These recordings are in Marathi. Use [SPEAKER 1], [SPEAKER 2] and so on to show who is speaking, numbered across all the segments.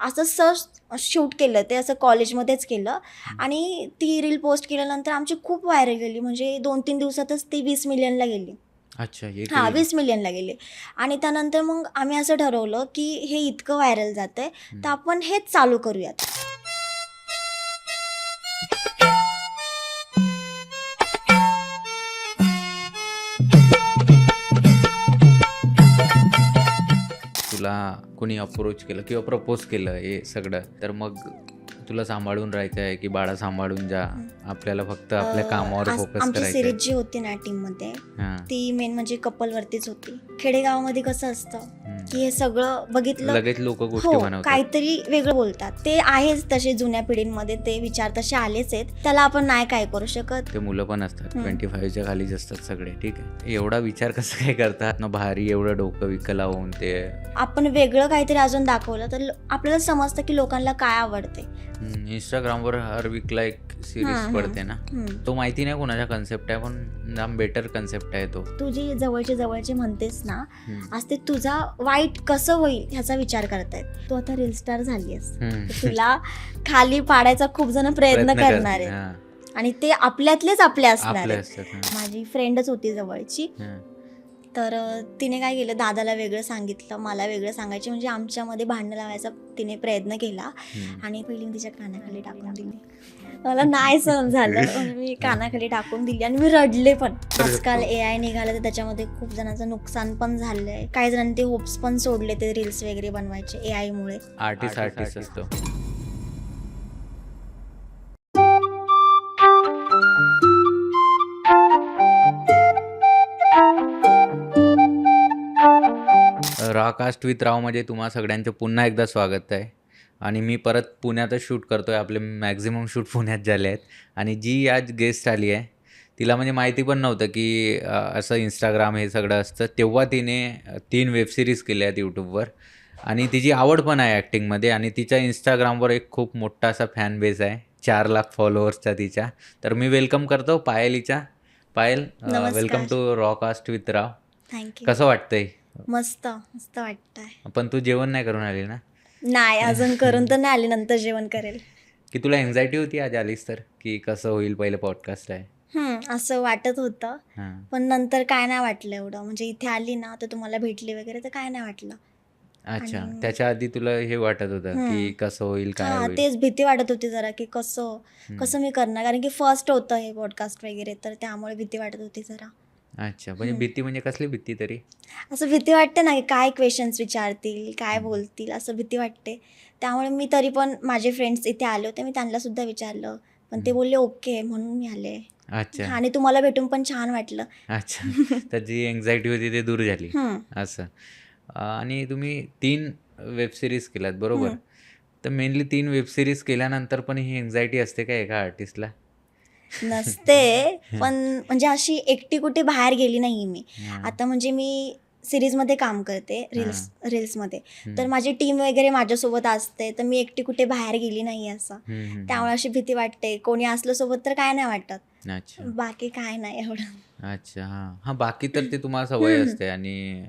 [SPEAKER 1] असं शूट केलं ते असं कॉलेजमध्येच केलं आणि ती रील पोस्ट केल्यानंतर आमची खूप व्हायरल गेली. म्हणजे 2-3 दिवसातच ती 20 मिलियनला गेली.
[SPEAKER 2] अच्छा, हे
[SPEAKER 1] हां,
[SPEAKER 2] गेली.
[SPEAKER 1] 20 मिलियनला गेली. आणि त्यानंतर मग आम्ही असं ठरवलं, की हे इतकं व्हायरल जातंय, तर आपण हेच चालू करूयात.
[SPEAKER 2] तुला कोणी अप्रोच केलं किंवा प्रपोज केलं हे सगळं, तर मग तुला सांभाळून राहायचं आहे की बाळा सांभाळून जा, आपल्याला फक्त आपल्या कामावर फोकस
[SPEAKER 1] आमची
[SPEAKER 2] करायचं आहे?
[SPEAKER 1] सिरीज जी होती ना टीममध्ये,
[SPEAKER 2] हां.
[SPEAKER 1] ती मेन म्हणजे कपलवरतीच होती. खेडेगावामध्ये कसं असतं,
[SPEAKER 2] हम्म.
[SPEAKER 1] की हे सगळं बघितलं
[SPEAKER 2] लगेच लोक गोष्टी
[SPEAKER 1] हो,
[SPEAKER 2] बनवतात.
[SPEAKER 1] काहीतरी वेगळं बोलतात. ते आहेच तसे जुन्या पिढींमध्ये ते विचार तसे आलेच आहेत. त्याला आपण नाही काय करू शकत.
[SPEAKER 2] ते मुलं पण असतात 25च्या खालीच असतात सगळे. ठीक आहे, एवढा विचार कसं काय करतात ना भारी, एवढं डोकं विकं लावून ते.
[SPEAKER 1] आपण वेगळं काहीतरी अजून दाखवलं तर आपल्याला समजतं की लोकांना काय आवडते.
[SPEAKER 2] इंस्टाग्रामवर हर वीकला एक सिरीज पडते ना, तो माहिती नाही कोणाचा कन्सेप्ट आहे, पण जाम बेटर कन्सेप्ट आहे तो.
[SPEAKER 1] तू जी जवळचे म्हणतेस ना, आज ते तुझा वाईट कसं होईल ह्याचा विचार करतायत. तू आता रील स्टार झालीयस, तर तुला खाली पाडायचा खूप जण प्रयत्न करणार आहेत.
[SPEAKER 2] हां,
[SPEAKER 1] आणि ते आपल्यातलेच आपले असणार
[SPEAKER 2] आपले
[SPEAKER 1] आहेत.
[SPEAKER 2] असतात. हां.
[SPEAKER 1] माझी फ्रेंडच होती जवळची.
[SPEAKER 2] हां.
[SPEAKER 1] तर तिने काय केलं, दादाला वेगळं सांगितलं, मला वेगळं सांगायचे. म्हणजे आमच्यामध्ये भांडणं लावायचा तिने प्रयत्न केला. आणि पहिली मी तिच्या कानाखाली टाकून दिली. मला नाही सहन झालं. म्हणजे मी कानाखाली टाकून दिली आणि मी रडले पण. आजकाल AI निघालं तर त्याच्यामध्ये खूप जणांचं नुकसान पण झालंय. काही जणांनी ते होप्स पण सोडले ते रील्स वगैरे बनवायचे AI मुळे.
[SPEAKER 2] आर्टिस्ट असतो. रॉकास्ट विथ राव मध्ये तुम्हा सगळ्यांचं पुन्हा एकदा स्वागत आहे. आणि मी परत पुण्यातच शूट करतोय. आपले मॅक्झिमम शूट पुण्यात झाले आहेत. आणि जी आज गेस्ट आली आहे तिला म्हणजे माहिती पण नव्हतं की असं इंस्टाग्राम हे सगळं असतं. तेव्हा तिने 3 वेबसिरीज केल्या आहेत यूट्यूबवर. आणि तिची आवड पण आहे ॲक्टिंगमध्ये. आणि तिच्या इंस्टाग्रामवर एक खूप मोठा असा फॅन बेस आहे, 4 लाख फॉलोअर्सचा तिच्या. तर मी वेलकम करतो पायलीच्या. पायल, वेलकम
[SPEAKER 1] नमस्कार.
[SPEAKER 2] To Rockcast with Rao.
[SPEAKER 1] Thank you.
[SPEAKER 2] कसं वाटतंय?
[SPEAKER 1] मस्त वाटतंय.
[SPEAKER 2] पण तू जेवण नाही करून आली ना?
[SPEAKER 1] नाही, अजून करून तर नाही आले, नंतर जेवण करेल.
[SPEAKER 2] की तुला एन्झायटी होती आज आलीस तर, की कसं होईल, पहिलं पॉडकास्ट आहे?
[SPEAKER 1] असं वाटत होतं.
[SPEAKER 2] हां.
[SPEAKER 1] पण नंतर काय नाही वाटलं एवढं. म्हणजे इथे आली ना तर तुम्हाला भेटली वगैरे तर काय नाही वाटलं.
[SPEAKER 2] अच्छा,
[SPEAKER 1] आणि
[SPEAKER 2] त्याच्या आधी तुला हे वाटत होतं की कसं होईल, काय
[SPEAKER 1] हां,
[SPEAKER 2] होईल?
[SPEAKER 1] तेच भीती वाटत होती जरा, की कसं मी करणार. कारण की फर्स्ट होतं हे पॉडकास्ट वगैरे, तर त्यामुळे भीती वाटत होती जरा.
[SPEAKER 2] अच्छा, म्हणजे भीती म्हणजे कसली भीती तरी?
[SPEAKER 1] असं भीती वाटते ना, की काय क्वेश्चन्स विचारतील, काय बोलतील, असं भीती वाटते. त्यामुळे मी तरी पण माझे फ्रेंड्स इथे आले होते, मी त्यांना सुद्धा विचारलं. पण ते बोलले ओके, म्हणून मी आले.
[SPEAKER 2] अच्छा.
[SPEAKER 1] आणि तुम्हाला भेटून पण छान वाटलं.
[SPEAKER 2] अच्छा. तर जी एन्झायटी होती ती दूर झाली असं. आणि तुम्ही 3 वेब सिरीज केल्यात बरोबर? तर मेनली 3 वेब सिरीज केल्यानंतर पण ही एन्झायटी असते का एका आर्टिस्टला?
[SPEAKER 1] नसते, पण म्हणजे अशी एकटी कुठे बाहेर गेली नाही मी.
[SPEAKER 2] हां.
[SPEAKER 1] आता म्हणजे मी सिरीजमध्ये काम करते, रील्समध्ये. तर
[SPEAKER 2] हं.
[SPEAKER 1] माझी टीम वगैरे माझ्यासोबत असते, तर मी एकटी कुठे बाहेर गेली नाही असं. त्यामुळे अशी भीती वाटते. कोणी असलं सोबत तर काय नाही वाटत.
[SPEAKER 2] अच्छा.
[SPEAKER 1] बाकी काय नाही एवढं.
[SPEAKER 2] अच्छा. हां, बाकी तर ते तुम्हाला सवय असते. आणि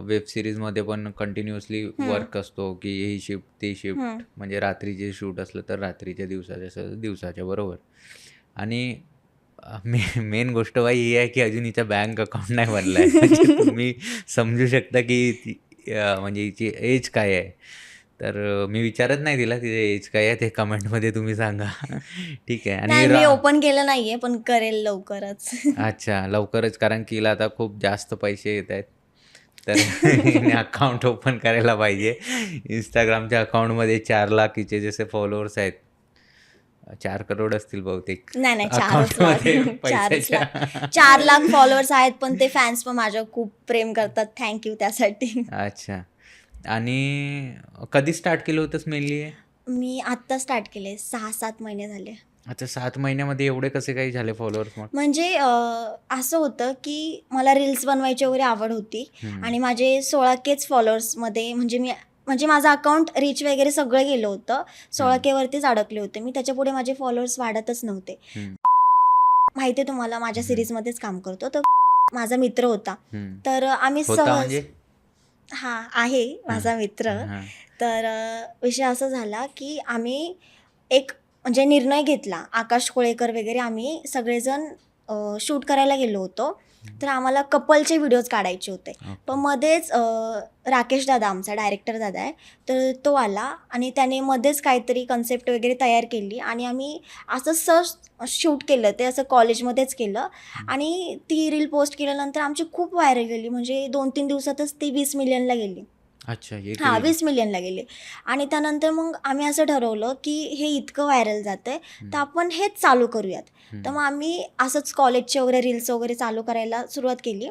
[SPEAKER 2] वेब सीरीजमध्ये पण कंटिन्युअसली वर्क असतो, की ही शिफ्ट, ती शिफ्ट. म्हणजे रात्रीचे शूट असलं तर रात्रीच्या, दिवसाच्या असलं तर दिवसाच्या, बरोबर. आणि मेन गोष्ट बाई ही आहे, की अजून हिचा बँक अकाउंट नाही बनला आहे. म्हणजे तुम्ही समजू शकता, की ती म्हणजे हिची एज काय आहे. तर मी विचारत नाही तिला तिचे एज काय आहे, ते कमेंटमध्ये तुम्ही सांगा. ठीक आहे. आणि
[SPEAKER 1] नाही, मी ओपन केलं नाहीये, पण करेल लवकरच.
[SPEAKER 2] अच्छा, लवकरच, कारण की हिला आता खूप जास्त पैसे येत आहेत. तर हिने अकाउंट ओपन करायला पाहिजे. Instagramच्या अकाउंटमध्ये 4 लाख हिचे जसे फॉलोअर्स आहेत. 4 करोड असतील बहुतेक
[SPEAKER 1] नाही, 4च लाख.
[SPEAKER 2] अकाउंटमध्ये
[SPEAKER 1] 4च
[SPEAKER 2] पैशाच्या.
[SPEAKER 1] लाख. 4 लाख फॉलोअर्स आहेत, पण ते फॅन्स पण माझ्यावर खूप प्रेम करतात. थँक त्यासाठी.
[SPEAKER 2] अच्छा. आणि कधी स्टार्ट केलं होतंस मेनली हे?
[SPEAKER 1] मी आत्ता स्टार्ट केले, 6-7 महिने झाले.
[SPEAKER 2] अच्छा, 7 महिन्यामध्ये एवढे कसे काही झाले फॉलोअर्स मग?
[SPEAKER 1] म्हणजे असं होतं की मला रील्स बनवायची वगैरे आवड होती. आणि माझे 16Kच फॉलोअर्समध्ये म्हणजे माझं अकाउंट रीच वगैरे सगळं गेलं होतं. 16K वरतीच अडकले होते मी. त्याच्यापुढे माझे फॉलोअर्स वाढतच नव्हते. माहिती आहे तुम्हाला, माझ्या सिरीजमध्येच काम करतो. तर माझा मित्र होता. तर आम्ही
[SPEAKER 2] होता
[SPEAKER 1] सहज
[SPEAKER 2] म्हणजे?
[SPEAKER 1] हा आहे माझा मित्र.
[SPEAKER 2] हां.
[SPEAKER 1] तर विषय असा झाला की आम्ही एक म्हणजे निर्णय घेतला, आकाश कोळेकर वगैरे आम्ही सगळेजण शूट करायला गेलो होतो. तर आम्हाला कपलचे व्हिडिओज काढायचे होते. पण मध्येच राकेश दादा, आमचा डायरेक्टर दादा आहे, तर तो आला आणि त्याने मध्येच काहीतरी कन्सेप्ट वगैरे तयार केली आणि आम्ही असं सहज शूट केलं. ते असं कॉलेजमध्येच केलं आणि ती रील पोस्ट केल्यानंतर आमची खूप व्हायरल गेली. म्हणजे 2-3 दिवसातच ती 20 मिलियनला गेली.
[SPEAKER 2] अच्छा, एक
[SPEAKER 1] हां,
[SPEAKER 2] रील.
[SPEAKER 1] 20 मिलियनला गेले. आणि त्यानंतर मग आम्ही असं ठरवलं की हे इतकं व्हायरल जातंय तर आपण हेच चालू करूयात. तर मग आम्ही असंच कॉलेजचे वगैरे रील्स वगैरे चालू करायला सुरुवात केली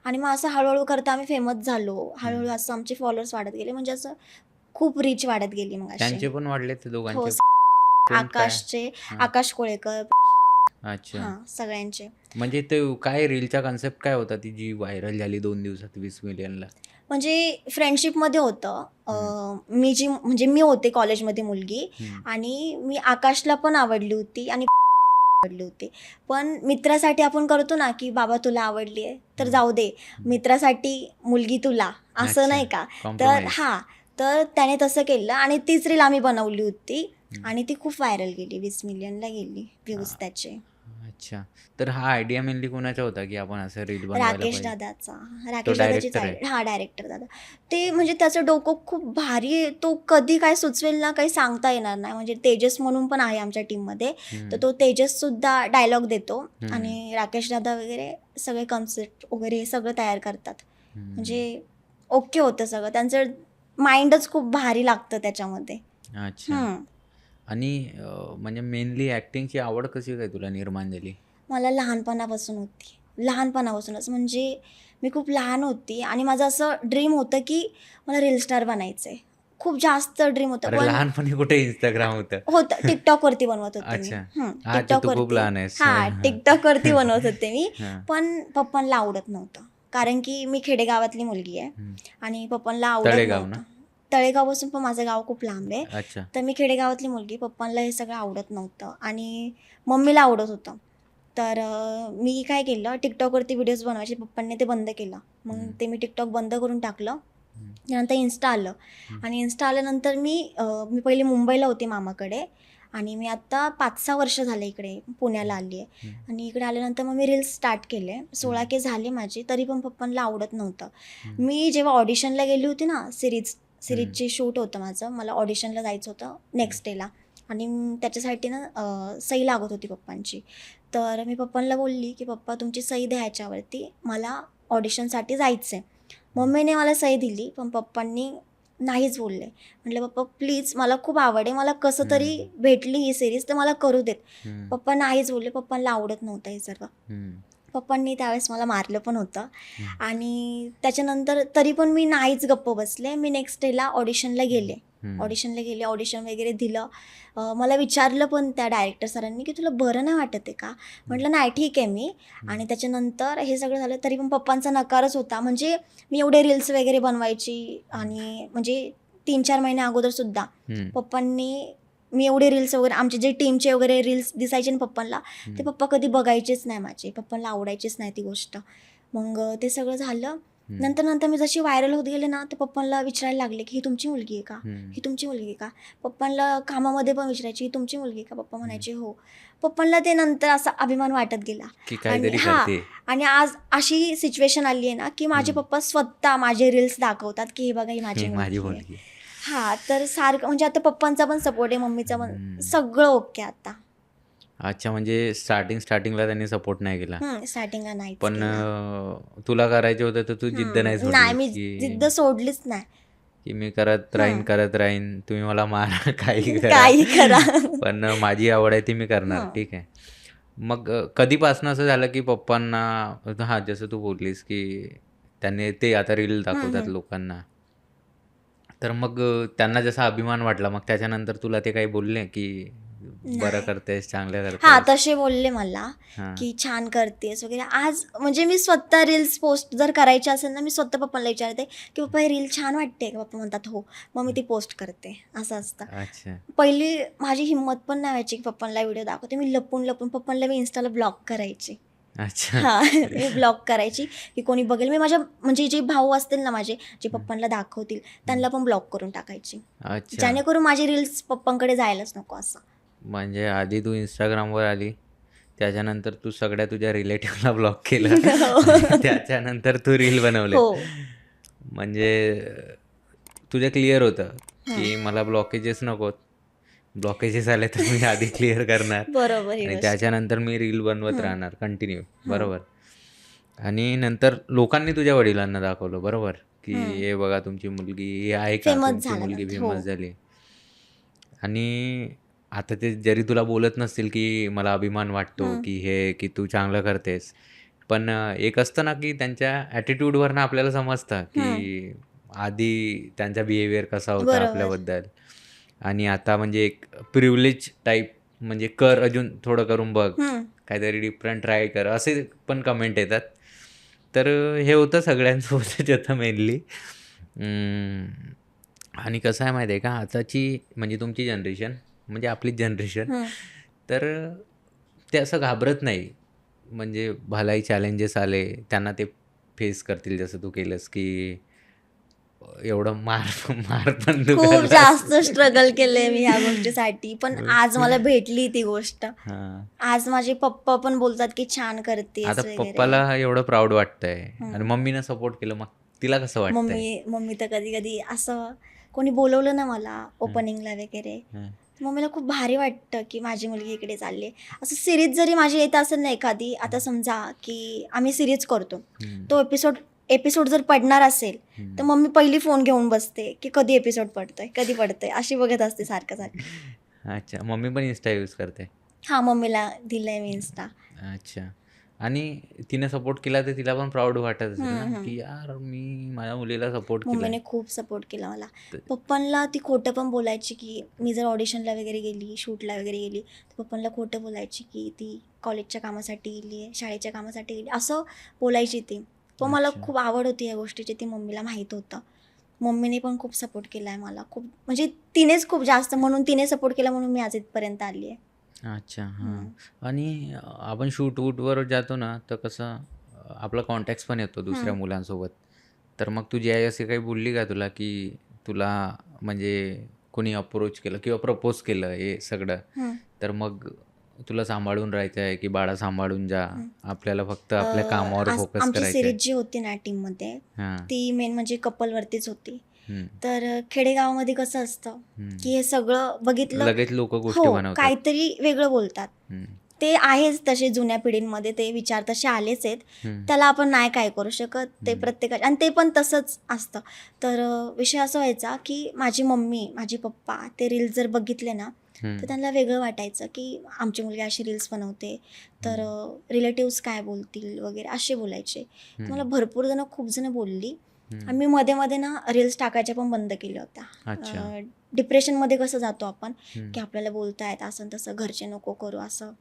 [SPEAKER 1] आणि मग असं हळूहळू करता आम्ही फेमस झालो. हळूहळू असं आमचे फॉलोअर्स वाढत गेले, म्हणजे असं खूप रीच वाढत गेली मग अशी.
[SPEAKER 2] त्यांचे पण वाढले ते
[SPEAKER 1] हो,
[SPEAKER 2] दोघांचे? कोण काय?
[SPEAKER 1] आकाशचे,
[SPEAKER 2] हां.
[SPEAKER 1] आकाश कोळेकर,
[SPEAKER 2] अच्छा.
[SPEAKER 1] हां, सगळ्यांचे.
[SPEAKER 2] म्हणजे ते काय रीलचा कन्सेप्ट काय होता ती जी व्हायरल झाली 2 दिवसात 20 मिलियनला?
[SPEAKER 1] म्हणजे फ्रेंडशिपमध्ये होतं. मी जी म्हणजे मी होते कॉलेजमध्ये मुलगी आणि मी आकाशला पण आवडली होती आणि आवडली होती. पण मित्रासाठी आपण करतो ना की बाबा तुला आवडली आहे तर जाऊ दे, मित्रासाठी मुलगी तुला, असं
[SPEAKER 2] अच्छा,
[SPEAKER 1] नाही का. तर
[SPEAKER 2] कॉम्प्रोमाइज.
[SPEAKER 1] हां, तर त्याने तसं केलं आणि तीच रील आम्ही बनवली होती आणि ती खूप व्हायरल गेली. 20 मिलियनला गेली व्ह्यूज त्याचे.
[SPEAKER 2] अच्छा. तर हा आयडिया मेनली कुणाचा होता की आपण असं रील बनवायला
[SPEAKER 1] राकेश
[SPEAKER 2] पाहिजे?
[SPEAKER 1] दादाचा.
[SPEAKER 2] तो
[SPEAKER 1] राकेश दादाचीच
[SPEAKER 2] डायरेक्टर आहे?
[SPEAKER 1] आयडिया. हां, डायरेक्टर दादा. ते म्हणजे त्याचं डोकं खूप भारी आहे. तो कधी काय सुचवेल ना, काही सांगता येणार नाही. म्हणजे तेजस म्हणून पण आहे आमच्या टीममध्ये. तर तो तेजससुद्धा डायलॉग देतो आणि राकेश दादा वगैरे सगळे कन्सेप्ट वगैरे हे सगळं तयार करतात. म्हणजे ओके होतं सगळं. त्यांचं माइंडच खूप भारी लागतं त्याच्यामध्ये.
[SPEAKER 2] अच्छा. आणि म्हणजे मेनली ॲक्टिंगची आवड कशी काय तुला निर्माण झाली?
[SPEAKER 1] मला लहानपणापासून होती. लहानपणापासूनच म्हणजे मी खूप लहान होती आणि माझं असं ड्रीम होतं की मला रील स्टार बनायचं आहे. खूप जास्त ड्रीम होतं.
[SPEAKER 2] अरे
[SPEAKER 1] पण
[SPEAKER 2] लहानपणी कुठे Instagram होतं?
[SPEAKER 1] होतं TikTokवरती बनवत होते मी.
[SPEAKER 2] अच्छा. अच्छा, तू खूप
[SPEAKER 1] TikTokवरती.
[SPEAKER 2] लहान आहेस.
[SPEAKER 1] हां, TikTokवरती बनवत होते मी.
[SPEAKER 2] हां.
[SPEAKER 1] पण पप्पांना आवडत नव्हतं. कारण की मी खेडेगावातली मुलगी आहे आणि पप्पांना आवडत
[SPEAKER 2] तळेगाव ना?
[SPEAKER 1] नव्हतं. तळेगावपासून पण माझं गाव खूप लांब आहे.
[SPEAKER 2] अच्छा.
[SPEAKER 1] तर मी खेडेगावातली मुलगी, पप्पांना हे सगळं आवडत नव्हतं आणि मम्मीला आवडत होतं. तर मी काय केलं, TikTokवरती व्हिडिओज बनवायचे. पप्पांनी ते बंद केलं. मग ते मी TikTok बंद करून टाकलं. त्यानंतर इन्स्टा आलं आणि इन्स्टा आल्यानंतर मी पहिले मुंबईला होते मामाकडे आणि मी आत्ता 5-6 वर्ष झाले इकडे पुण्याला आली आहे. आणि इकडे आल्यानंतर मग मी रील्स स्टार्ट केले. 16K झाले माझे, तरी पण पप्पांना आवडत नव्हतं. मी जेव्हा ऑडिशनला गेली होती ना, सिरीजची शूट होतं माझं. मला ऑडिशनला जायचं होतं नेक्स्ट डेला आणि त्याच्यासाठी ना सही लागत होती पप्पांची. तर मी पप्पांना बोलली की पप्पा तुमची सही द्या ह्याच्यावरती, मला ऑडिशनसाठी जायचं आहे. मम्मीने मला सही दिली, पण पप्पांनी नाहीच बोलले. म्हटलं पप्पा प्लीज, मला खूप आवड आहे, मला कसं तरी भेटली ही सिरीज तर मला करू देत. पप्पा नाहीच बोलले. पप्पांना आवडत नव्हतं हे सर्व. पप्पांनी त्यावेळेस मला मारलं पण होतं आणि त्याच्यानंतर तरी पण मी नाहीच गप्प बसले. मी नेक्स्ट डेला ऑडिशनला गेले. ऑडिशन वगैरे दिलं. मला विचारलं पण त्या डायरेक्टर सरांनी की तुला बरं नाही वाटत आहे का? म्हटलं नाही ठीक आहे मी. आणि त्याच्यानंतर हे सगळं झालं तरी पण पप्पांचा नकारच होता. म्हणजे मी एवढे रील्स वगैरे बनवायची आणि म्हणजे 3-4 महिने अगोदरसुद्धा पप्पांनी मी एवढे रील्स वगैरे आमचे जे टीमचे वगैरे रील्स दिसायचे ना पप्पांना, ते पप्पा कधी बघायचेच नाही माझे. पप्पांना आवडायचीच नाही ती गोष्ट. मग ते सगळं झालं. नंतर मी जशी व्हायरल होत गेले ना, तर पप्पांना विचारायला लागले की ही तुमची मुलगी आहे का? ही तुमची मुलगी आहे का? पप्पांना कामामध्ये पण विचारायची ही तुमची मुलगी आहे का? पप्पा म्हणायचे हो. पप्पांना ते नंतर असा अभिमान वाटत गेला.
[SPEAKER 2] की
[SPEAKER 1] आणि
[SPEAKER 2] काहीतरी
[SPEAKER 1] हां,
[SPEAKER 2] करते.
[SPEAKER 1] आणि आज अशी सिच्युएशन आली आहे ना, की माझे पप्पा स्वतः माझे रील्स दाखवतात की हे बघा ही माझी
[SPEAKER 2] ही माझी
[SPEAKER 1] मुलगी आहे.
[SPEAKER 2] मुलगी आहे.
[SPEAKER 1] हां, तर सारखं म्हणजे आता पप्पांचा पण सपोर्ट आहे, मम्मीचा पण, सगळं ओके आता.
[SPEAKER 2] अच्छा, म्हणजे स्टार्टिंगला त्यांनी सपोर्ट नाही केला.
[SPEAKER 1] स्टार्टिंगला नाहीच
[SPEAKER 2] पण
[SPEAKER 1] केला.
[SPEAKER 2] तुला करायचं होतं तर तू जिद्द नाही
[SPEAKER 1] नाही,
[SPEAKER 2] सोडलीस
[SPEAKER 1] मी जिद्द सोडलीच नाही.
[SPEAKER 2] की मी करत राहीन, तुम्ही मला मारा, काही करा.
[SPEAKER 1] काही करा.
[SPEAKER 2] पण माझी आवड आहे ती मी करणार. ठीक आहे. मग कधीपासून असं झालं की पप्पांना हां, जसं तू बोललीस की त्यांनी ते आता रील दाखवतात लोकांना. तर मग त्यांना जसा अभिमान वाटला, मग त्याच्यानंतर तुला ते काही बोलले की बरं
[SPEAKER 1] नाही.
[SPEAKER 2] करतेस, चांगलं
[SPEAKER 1] हां,
[SPEAKER 2] करतेस?
[SPEAKER 1] तसे बोलले मला
[SPEAKER 2] हां.
[SPEAKER 1] की छान करतेस वगैरे. आज म्हणजे मी स्वतः रील्स पोस्ट जर करायची असेल ना, मी स्वतः पप्पांना विचारते की पप्पा हे रील छान वाटते का? पप्पा म्हणतात हो. मग मी ती पोस्ट करते, असं असतं.
[SPEAKER 2] अच्छा.
[SPEAKER 1] पहिली माझी हिंमत पण नाही व्हायची की पप्पांना व्हिडिओ दाखवते. मी लपून पप्पांना मी इन्स्टाला ब्लॉक करायची.
[SPEAKER 2] अच्छा.
[SPEAKER 1] हा मी ब्लॉक करायची की कोणी बघेल. मी माझ्या म्हणजे जे भाऊ असतील ना माझे, जे पप्पांना दाखवतील त्यांना पण ब्लॉक करून टाकायची,
[SPEAKER 2] अच्छा.
[SPEAKER 1] जेणेकरून माझी रील्स पप्पांकडे जायलाच नको असं.
[SPEAKER 2] म्हणजे आधी तू इंस्टाग्रामवर आली, त्याच्यानंतर तू सगळ्या तुझ्या रिलेटिव्हला ब्लॉक केलं आणि त्याच्यानंतर तू रील बनवले.
[SPEAKER 1] हो.
[SPEAKER 2] म्हणजे तुझं क्लिअर होतं की मला ब्लॉकेजेस नकोत. ब्लॉकेजेस आले तर मी आधी क्लिअर करणार
[SPEAKER 1] बरोबर ही
[SPEAKER 2] आणि
[SPEAKER 1] गोष्ट.
[SPEAKER 2] त्याच्यानंतर मी रील बनवत राहणार कंटिन्यू. बरोबर. आणि नंतर लोकांनी तुझ्या वडिलांना दाखवलं. बरोबर, की हे बघा तुमची मुलगी, हे आहे का
[SPEAKER 1] फेमस
[SPEAKER 2] तुमची मुलगी
[SPEAKER 1] झाल्यानंतर. हो.
[SPEAKER 2] फेमस झाली. आणि आता ते जरी तुला बोलत नसतील की मला अभिमान वाटतो की हे की तू चांगलं करतेस, पण एक असतं ना की त्यांच्या ॲटिट्यूडवरनं आपल्याला समजतं की आधी त्यांचा बिहेवियर कसा होता
[SPEAKER 1] बरोबर.
[SPEAKER 2] आपल्याबद्दल आणि आता म्हणजे एक प्रिव्हिलेज टाईप, म्हणजे कर अजून थोडं करून बघ, काहीतरी डिफरंट ट्राय कर, असे पण कमेंट येतात. तर हे होतं सगळ्यांसोबतच येतं मेनली. आणि कसं आहे माहिती आहे का, आताची म्हणजे तुमची जनरेशन म्हणजे आपलीच जनरेशन, तर ते असं घाबरत नाही. म्हणजे भलाही चॅलेंजेस आले त्यांना ते फेस करतील, जसं तू केलंस की एवढं मार मार पण तू
[SPEAKER 1] खूप
[SPEAKER 2] खाल्लास.
[SPEAKER 1] जास्त स्ट्रगल केलंय मी ह्या गोष्टीसाठी, पण आज मला भेटली ती गोष्ट.
[SPEAKER 2] हां.
[SPEAKER 1] आज माझे पप्पा पण बोलतात की छान
[SPEAKER 2] आता
[SPEAKER 1] करतेस वगैरे.
[SPEAKER 2] पप्पाला एवढं प्राऊड वाटतंय आणि मम्मीनं सपोर्ट केलं, मग तिला कसं वाटतंय?
[SPEAKER 1] मम्मी तर कधी कधी असं कोणी बोलवलं ना मला ओपनिंगला वगैरे,
[SPEAKER 2] हं.
[SPEAKER 1] तर मम्मीला खूप भारी वाटतं की माझी मुलगी इकडे चालली. असं सिरीज जरी माझी येत असेल ना एखादी, आता समजा की आम्ही सिरीज करतो, तो एपिसोड जर पडणार असेल तर मम्मी पहिली फोन घेऊन बसते की कधी एपिसोड पडतोय अशी बघत असते सारखं सारखं.
[SPEAKER 2] अच्छा, मम्मी पण इन्स्टा यूज करते.
[SPEAKER 1] हा, मम्मीला दिलंय मी इन्स्टा.
[SPEAKER 2] अच्छा. आणि तिने सपोर्ट केला तर तिला पण प्राऊड वाटत असेल ना, की यार मी माझ्या मुलीला सपोर्ट केलाय.
[SPEAKER 1] मम्मीने खूप सपोर्ट केला मला. पप्पांना ती खोटं पण बोलायची की मी जर ऑडिशनला वगैरे गेली, शूटला वगैरे गेली, तर पप्पांना खोटं बोलायची की ती कॉलेजच्या कामासाठी गेली आहे, शाळेच्या कामासाठी गेली, असं बोलायची ती. पण मला
[SPEAKER 2] अच्छा.
[SPEAKER 1] खूप आवड होती या गोष्टीची, ती मम्मीला माहीत होतं. मम्मीने पण खूप सपोर्ट केला आहे मला, खूप म्हणजे तिनेच खूप जास्त, म्हणून तिने सपोर्ट केला म्हणून मी आज इथपर्यंत आली आहे.
[SPEAKER 2] अच्छा, हां. आणि आपण शूट-वूटवर जातो ना, तर कसं आपला कॉन्टॅक्ट्स पण येतो दुसऱ्या मुलांसोबत. तर मग तुझी आई अशी काही बोलली का तुला, की तुला म्हणजे कोणी अप्रोच केलं किंवा प्रपोज केलं हे सगळं, तर मग तुला सांभाळून राहायचं आहे, की बाळा सांभाळून जा, आपल्याला फक्त आपल्या कामावर फोकस
[SPEAKER 1] आमची
[SPEAKER 2] करायचं आहे?
[SPEAKER 1] सिरीज जी होती ना टीममध्ये,
[SPEAKER 2] हां.
[SPEAKER 1] ती मेन म्हणजे कपलवरतीच होती.
[SPEAKER 2] हं.
[SPEAKER 1] तर खेडेगावामध्ये कसं असतं की हे सगळं बघितलं,
[SPEAKER 2] लगेच लोकं गोष्टी
[SPEAKER 1] हो,
[SPEAKER 2] बनवतात.
[SPEAKER 1] काहीतरी वेगळं बोलतात.
[SPEAKER 2] हं.
[SPEAKER 1] ते आहेच तसे, जुन्या पिढींमध्ये ते विचार तसे आलेच आहेत.
[SPEAKER 2] हं.
[SPEAKER 1] त्याला आपण नाही काय करू शकत, ते प्रत्येकाचे, आणि ते पण तसंच असतं. तर विषय असा व्हायचा की माझी मम्मी, माझे पप्पा ते रील्स जर बघितले ना, तर त्यांना वेगळं वाटायचं की आमची मुलगी अशी रील्स बनवते, तर रिलेटिव्स काय बोलतील वगैरे असे बोलायचे. तर मला भरपूर जण, खूप जण बोलली, आणि मी मध्ये मध्ये ना रील्स टाकायच्या पण बंद केल्या
[SPEAKER 2] अच्छा.
[SPEAKER 1] होत्या. डिप्रेशनमध्ये कसं जातो आपण की आपल्याला बोलतायत असं तसं, घरचे नको करू असं,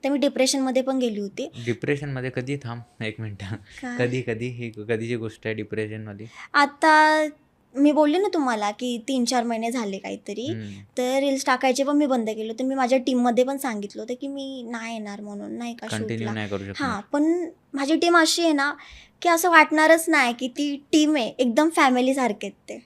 [SPEAKER 1] तर मी डिप्रेशनमध्ये पण गेली होती.
[SPEAKER 2] डिप्रेशनमध्ये कधी? थांब एक मिनिट.
[SPEAKER 1] काय?
[SPEAKER 2] कधी ही कधीची गोष्ट आहे डिप्रेशनमध्ये?
[SPEAKER 1] आता मी बोलले ना तुम्हाला की 3-4 महिने झाले काहीतरी, तर रील्स टाकायचे पण मी बंद केलं होतं. मी माझ्या टीममध्ये पण सांगितलं होतं की मी नाही येणार म्हणून, नाही का,
[SPEAKER 2] कंटिन्यू
[SPEAKER 1] शूटला.
[SPEAKER 2] नाही करू शकणार.
[SPEAKER 1] हां, पण माझी टीम अशी आहे ना की असं वाटणारच नाही की ती टीम आहे, एकदम फॅमिलीसारखे आहेत ते.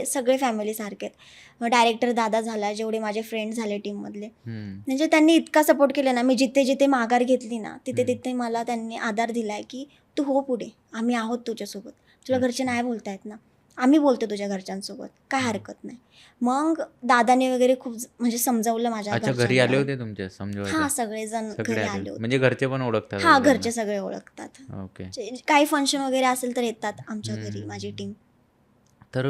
[SPEAKER 1] सगळे फॅमिलीसारखे आहेत. डायरेक्टर दादा झाला, जेवढे माझे फ्रेंड झाले टीममधले, म्हणजे त्यांनी इतका सपोर्ट केला ना. मी जिथे जिथे माघार घेतली ना, तिथे तिथे मला त्यांनी आधार दिलाय की तू हो पुढे, आम्ही आहोत तुझ्यासोबत, तुला घरचे नाही बोलतायत ना, आम्ही बोलतो तुझ्या घरच्यांसोबत, काय हरकत नाही. मग दादाने वगैरे खूप म्हणजे समजावलं माझ्या
[SPEAKER 2] अच्छा, घरी आले
[SPEAKER 1] घरच्यांना.
[SPEAKER 2] होते तुमच्या समजवायला?
[SPEAKER 1] हां, सगळेजण
[SPEAKER 2] सगळे
[SPEAKER 1] घरी
[SPEAKER 2] आले
[SPEAKER 1] आले
[SPEAKER 2] होते.
[SPEAKER 1] होते.
[SPEAKER 2] म्हणजे घरचे पण ओळखतात
[SPEAKER 1] हां,
[SPEAKER 2] वगैरे
[SPEAKER 1] घरचे सगळे ओळखतात.
[SPEAKER 2] त्यांना? ओके.
[SPEAKER 1] काही फंक्शन वगैरे असेल तर येतात आमच्या घरी माझी टीम.
[SPEAKER 2] तर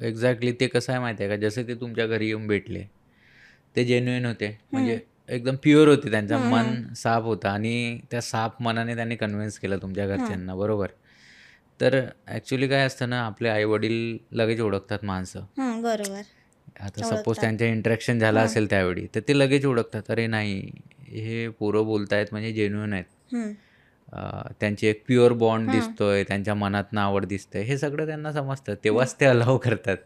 [SPEAKER 2] एक्झॅक्टली ते कसं आहे माहिती आहे का, जसे ते तुमच्या घरी येऊन भेटले, ते जेन्युइन होते, म्हणजे एकदम प्युअर होते, त्यांचं मन साफ होतं आणि त्या साफ मनाने त्यांनी कन्व्हिन्स केलं तुमच्या घरच्यांना, बरोबर. तर ॲक्च्युली काय असतं ना, आपले आईवडील लगेच ओळखतात माणसं.
[SPEAKER 1] बरोबर.
[SPEAKER 2] आता सपोज
[SPEAKER 1] ओळखतात.
[SPEAKER 2] त्यांचं इंटरॅक्शन झालं असेल त्यावेळी, तर ते लगेच ओळखतात, अरे नाही, हे पोरं बोलतायत म्हणजे जेन्युइन आहेत. त्यांची एक प्युअर बॉन्ड दिसतोय, त्यांच्या मनातनं आवड दिसतंय, हे सगळं त्यांना समजतं, तेव्हाच ते अलाव करतात.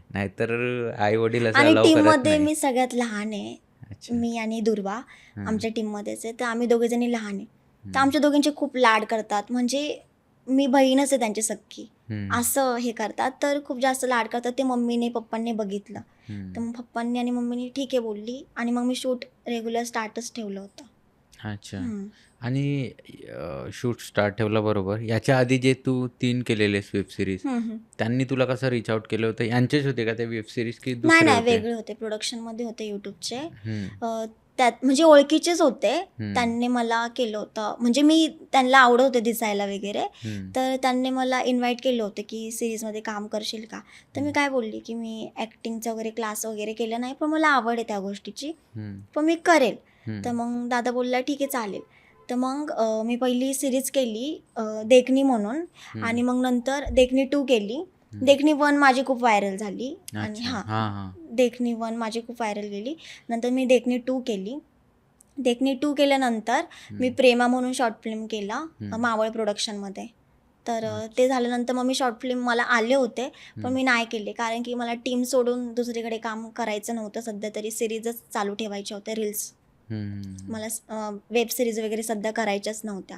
[SPEAKER 2] नाहीतर आई वडील असं
[SPEAKER 1] आणि
[SPEAKER 2] अलाव करत
[SPEAKER 1] टीममध्ये
[SPEAKER 2] नाही.
[SPEAKER 1] मी सगळ्यात लहान आहे,
[SPEAKER 2] अच्छा.
[SPEAKER 1] मी आणि दुर्वा
[SPEAKER 2] हां.
[SPEAKER 1] आमच्या टीममध्येच आहे. तर आम्ही दोघेजणी लहान आहे. तर
[SPEAKER 2] हं.
[SPEAKER 1] आमच्या दोघींचे खूप लाड करतात. म्हणजे मी बहीणच आहे त्यांची सख्खी,
[SPEAKER 2] हं.
[SPEAKER 1] असं हे करतात. तर खूप जास्त लाड करतात. ते मम्मीने पप्पांनी बघितलं. तर
[SPEAKER 2] हं.
[SPEAKER 1] मग पप्पांनी आणि मम्मीने ठीक आहे बोलली आणि मग मी शूट रेग्युलर स्टार्टच ठेवलं होतं.
[SPEAKER 2] अच्छा.
[SPEAKER 1] हं.
[SPEAKER 2] आणि शूट स्टार्ट ठेवला बरोबर. याच्या आधी जे तू 3 केलेलेस वेब सीरीज,
[SPEAKER 1] हं, हं.
[SPEAKER 2] त्यांनी तुला कसं रीच आउट केलं होतं? यांचेच होते का ते वेब सीरीज की
[SPEAKER 1] नाही,
[SPEAKER 2] दुसरे
[SPEAKER 1] नाही
[SPEAKER 2] होते?
[SPEAKER 1] वेगळे होते. प्रोडक्शनमध्ये होते YouTubeचे.
[SPEAKER 2] हं.
[SPEAKER 1] त्यात म्हणजे ओळखीचेच होते.
[SPEAKER 2] हं.
[SPEAKER 1] त्यांनी मला केलं होतं. म्हणजे मी त्यांना आवडत होते दिसायला वगैरे.
[SPEAKER 2] हं.
[SPEAKER 1] तर त्यांनी मला इन्व्हाइट केलं होतं, की सीरीजमध्ये काम करशील का? तर मी काय बोलली, की मी ॲक्टिंगचा वगैरे क्लास वगैरे केला नाही, पण मला आवड आहे त्या गोष्टीची.
[SPEAKER 2] हं.
[SPEAKER 1] पण मी करेल.
[SPEAKER 2] हं.
[SPEAKER 1] तर मग दादा बोलला, "ठीक आहे चालेल." तर मग मी पहिली सीरीज केली देखणी म्हणून आणि मग नंतर देखणी 2 केली. देखणी 1 माझी खूप व्हायरल झाली आणि
[SPEAKER 2] अच्छा.
[SPEAKER 1] हां,
[SPEAKER 2] हां, हां.
[SPEAKER 1] देखणी 1 माझी खूप व्हायरल गेली. नंतर मी देखणी 2 केली. देखणी 2 केल्यानंतर मी प्रेमा म्हणून शॉर्ट फिल्म केला मावळ प्रोडक्शनमध्ये. तर ते झाल्यानंतर मग मी शॉर्ट फिल्म मला आले होते, पण मी नाही केले. कारण की मला टीम सोडून दुसरीकडे काम करायचं नव्हतं. सध्या तरी सिरीजच चालू ठेवायच्या होत्या, रील्स. मला वेब सीरीज वगैरे सध्या करायच्याच नव्हत्या.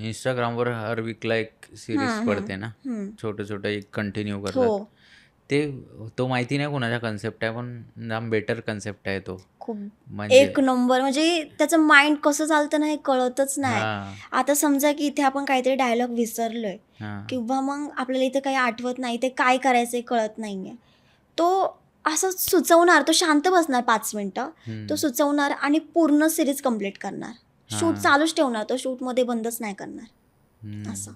[SPEAKER 2] Instagramवर हर वीकला एक सीरीज
[SPEAKER 1] हं, हं,
[SPEAKER 2] पडते ना,
[SPEAKER 1] हं.
[SPEAKER 2] छोटं-छोटं एक कंटिन्यू
[SPEAKER 1] हो,
[SPEAKER 2] करतात. ते तो माहिती नाही कोणाचा कन्सेप्ट आहे, पण जाम बेटर कन्सेप्ट आहे तो.
[SPEAKER 1] खूप
[SPEAKER 2] म्हणजे
[SPEAKER 1] एक नंबर. म्हणजे त्याचं माइंड कसं चालतं ना हे कळतच नाही.
[SPEAKER 2] हां,
[SPEAKER 1] आता समजा की इथे आपण काहीतरी डायलॉग विसरलोय
[SPEAKER 2] हां.
[SPEAKER 1] किंवा मग आपल्याला इथं काही आठवत नाही, ते काय करायचं कळत नाहीये. तो असं सुचवणार, तो शांत बसणार 5 मिनिटं, तो
[SPEAKER 2] हं.
[SPEAKER 1] सुचवणार आणि पूर्ण सीरीज कंप्लीट करणार. शूट
[SPEAKER 2] हां.
[SPEAKER 1] चालूच ठेवणार, तो शूटमध्ये बंदच नाही करणार. असं.
[SPEAKER 2] हं.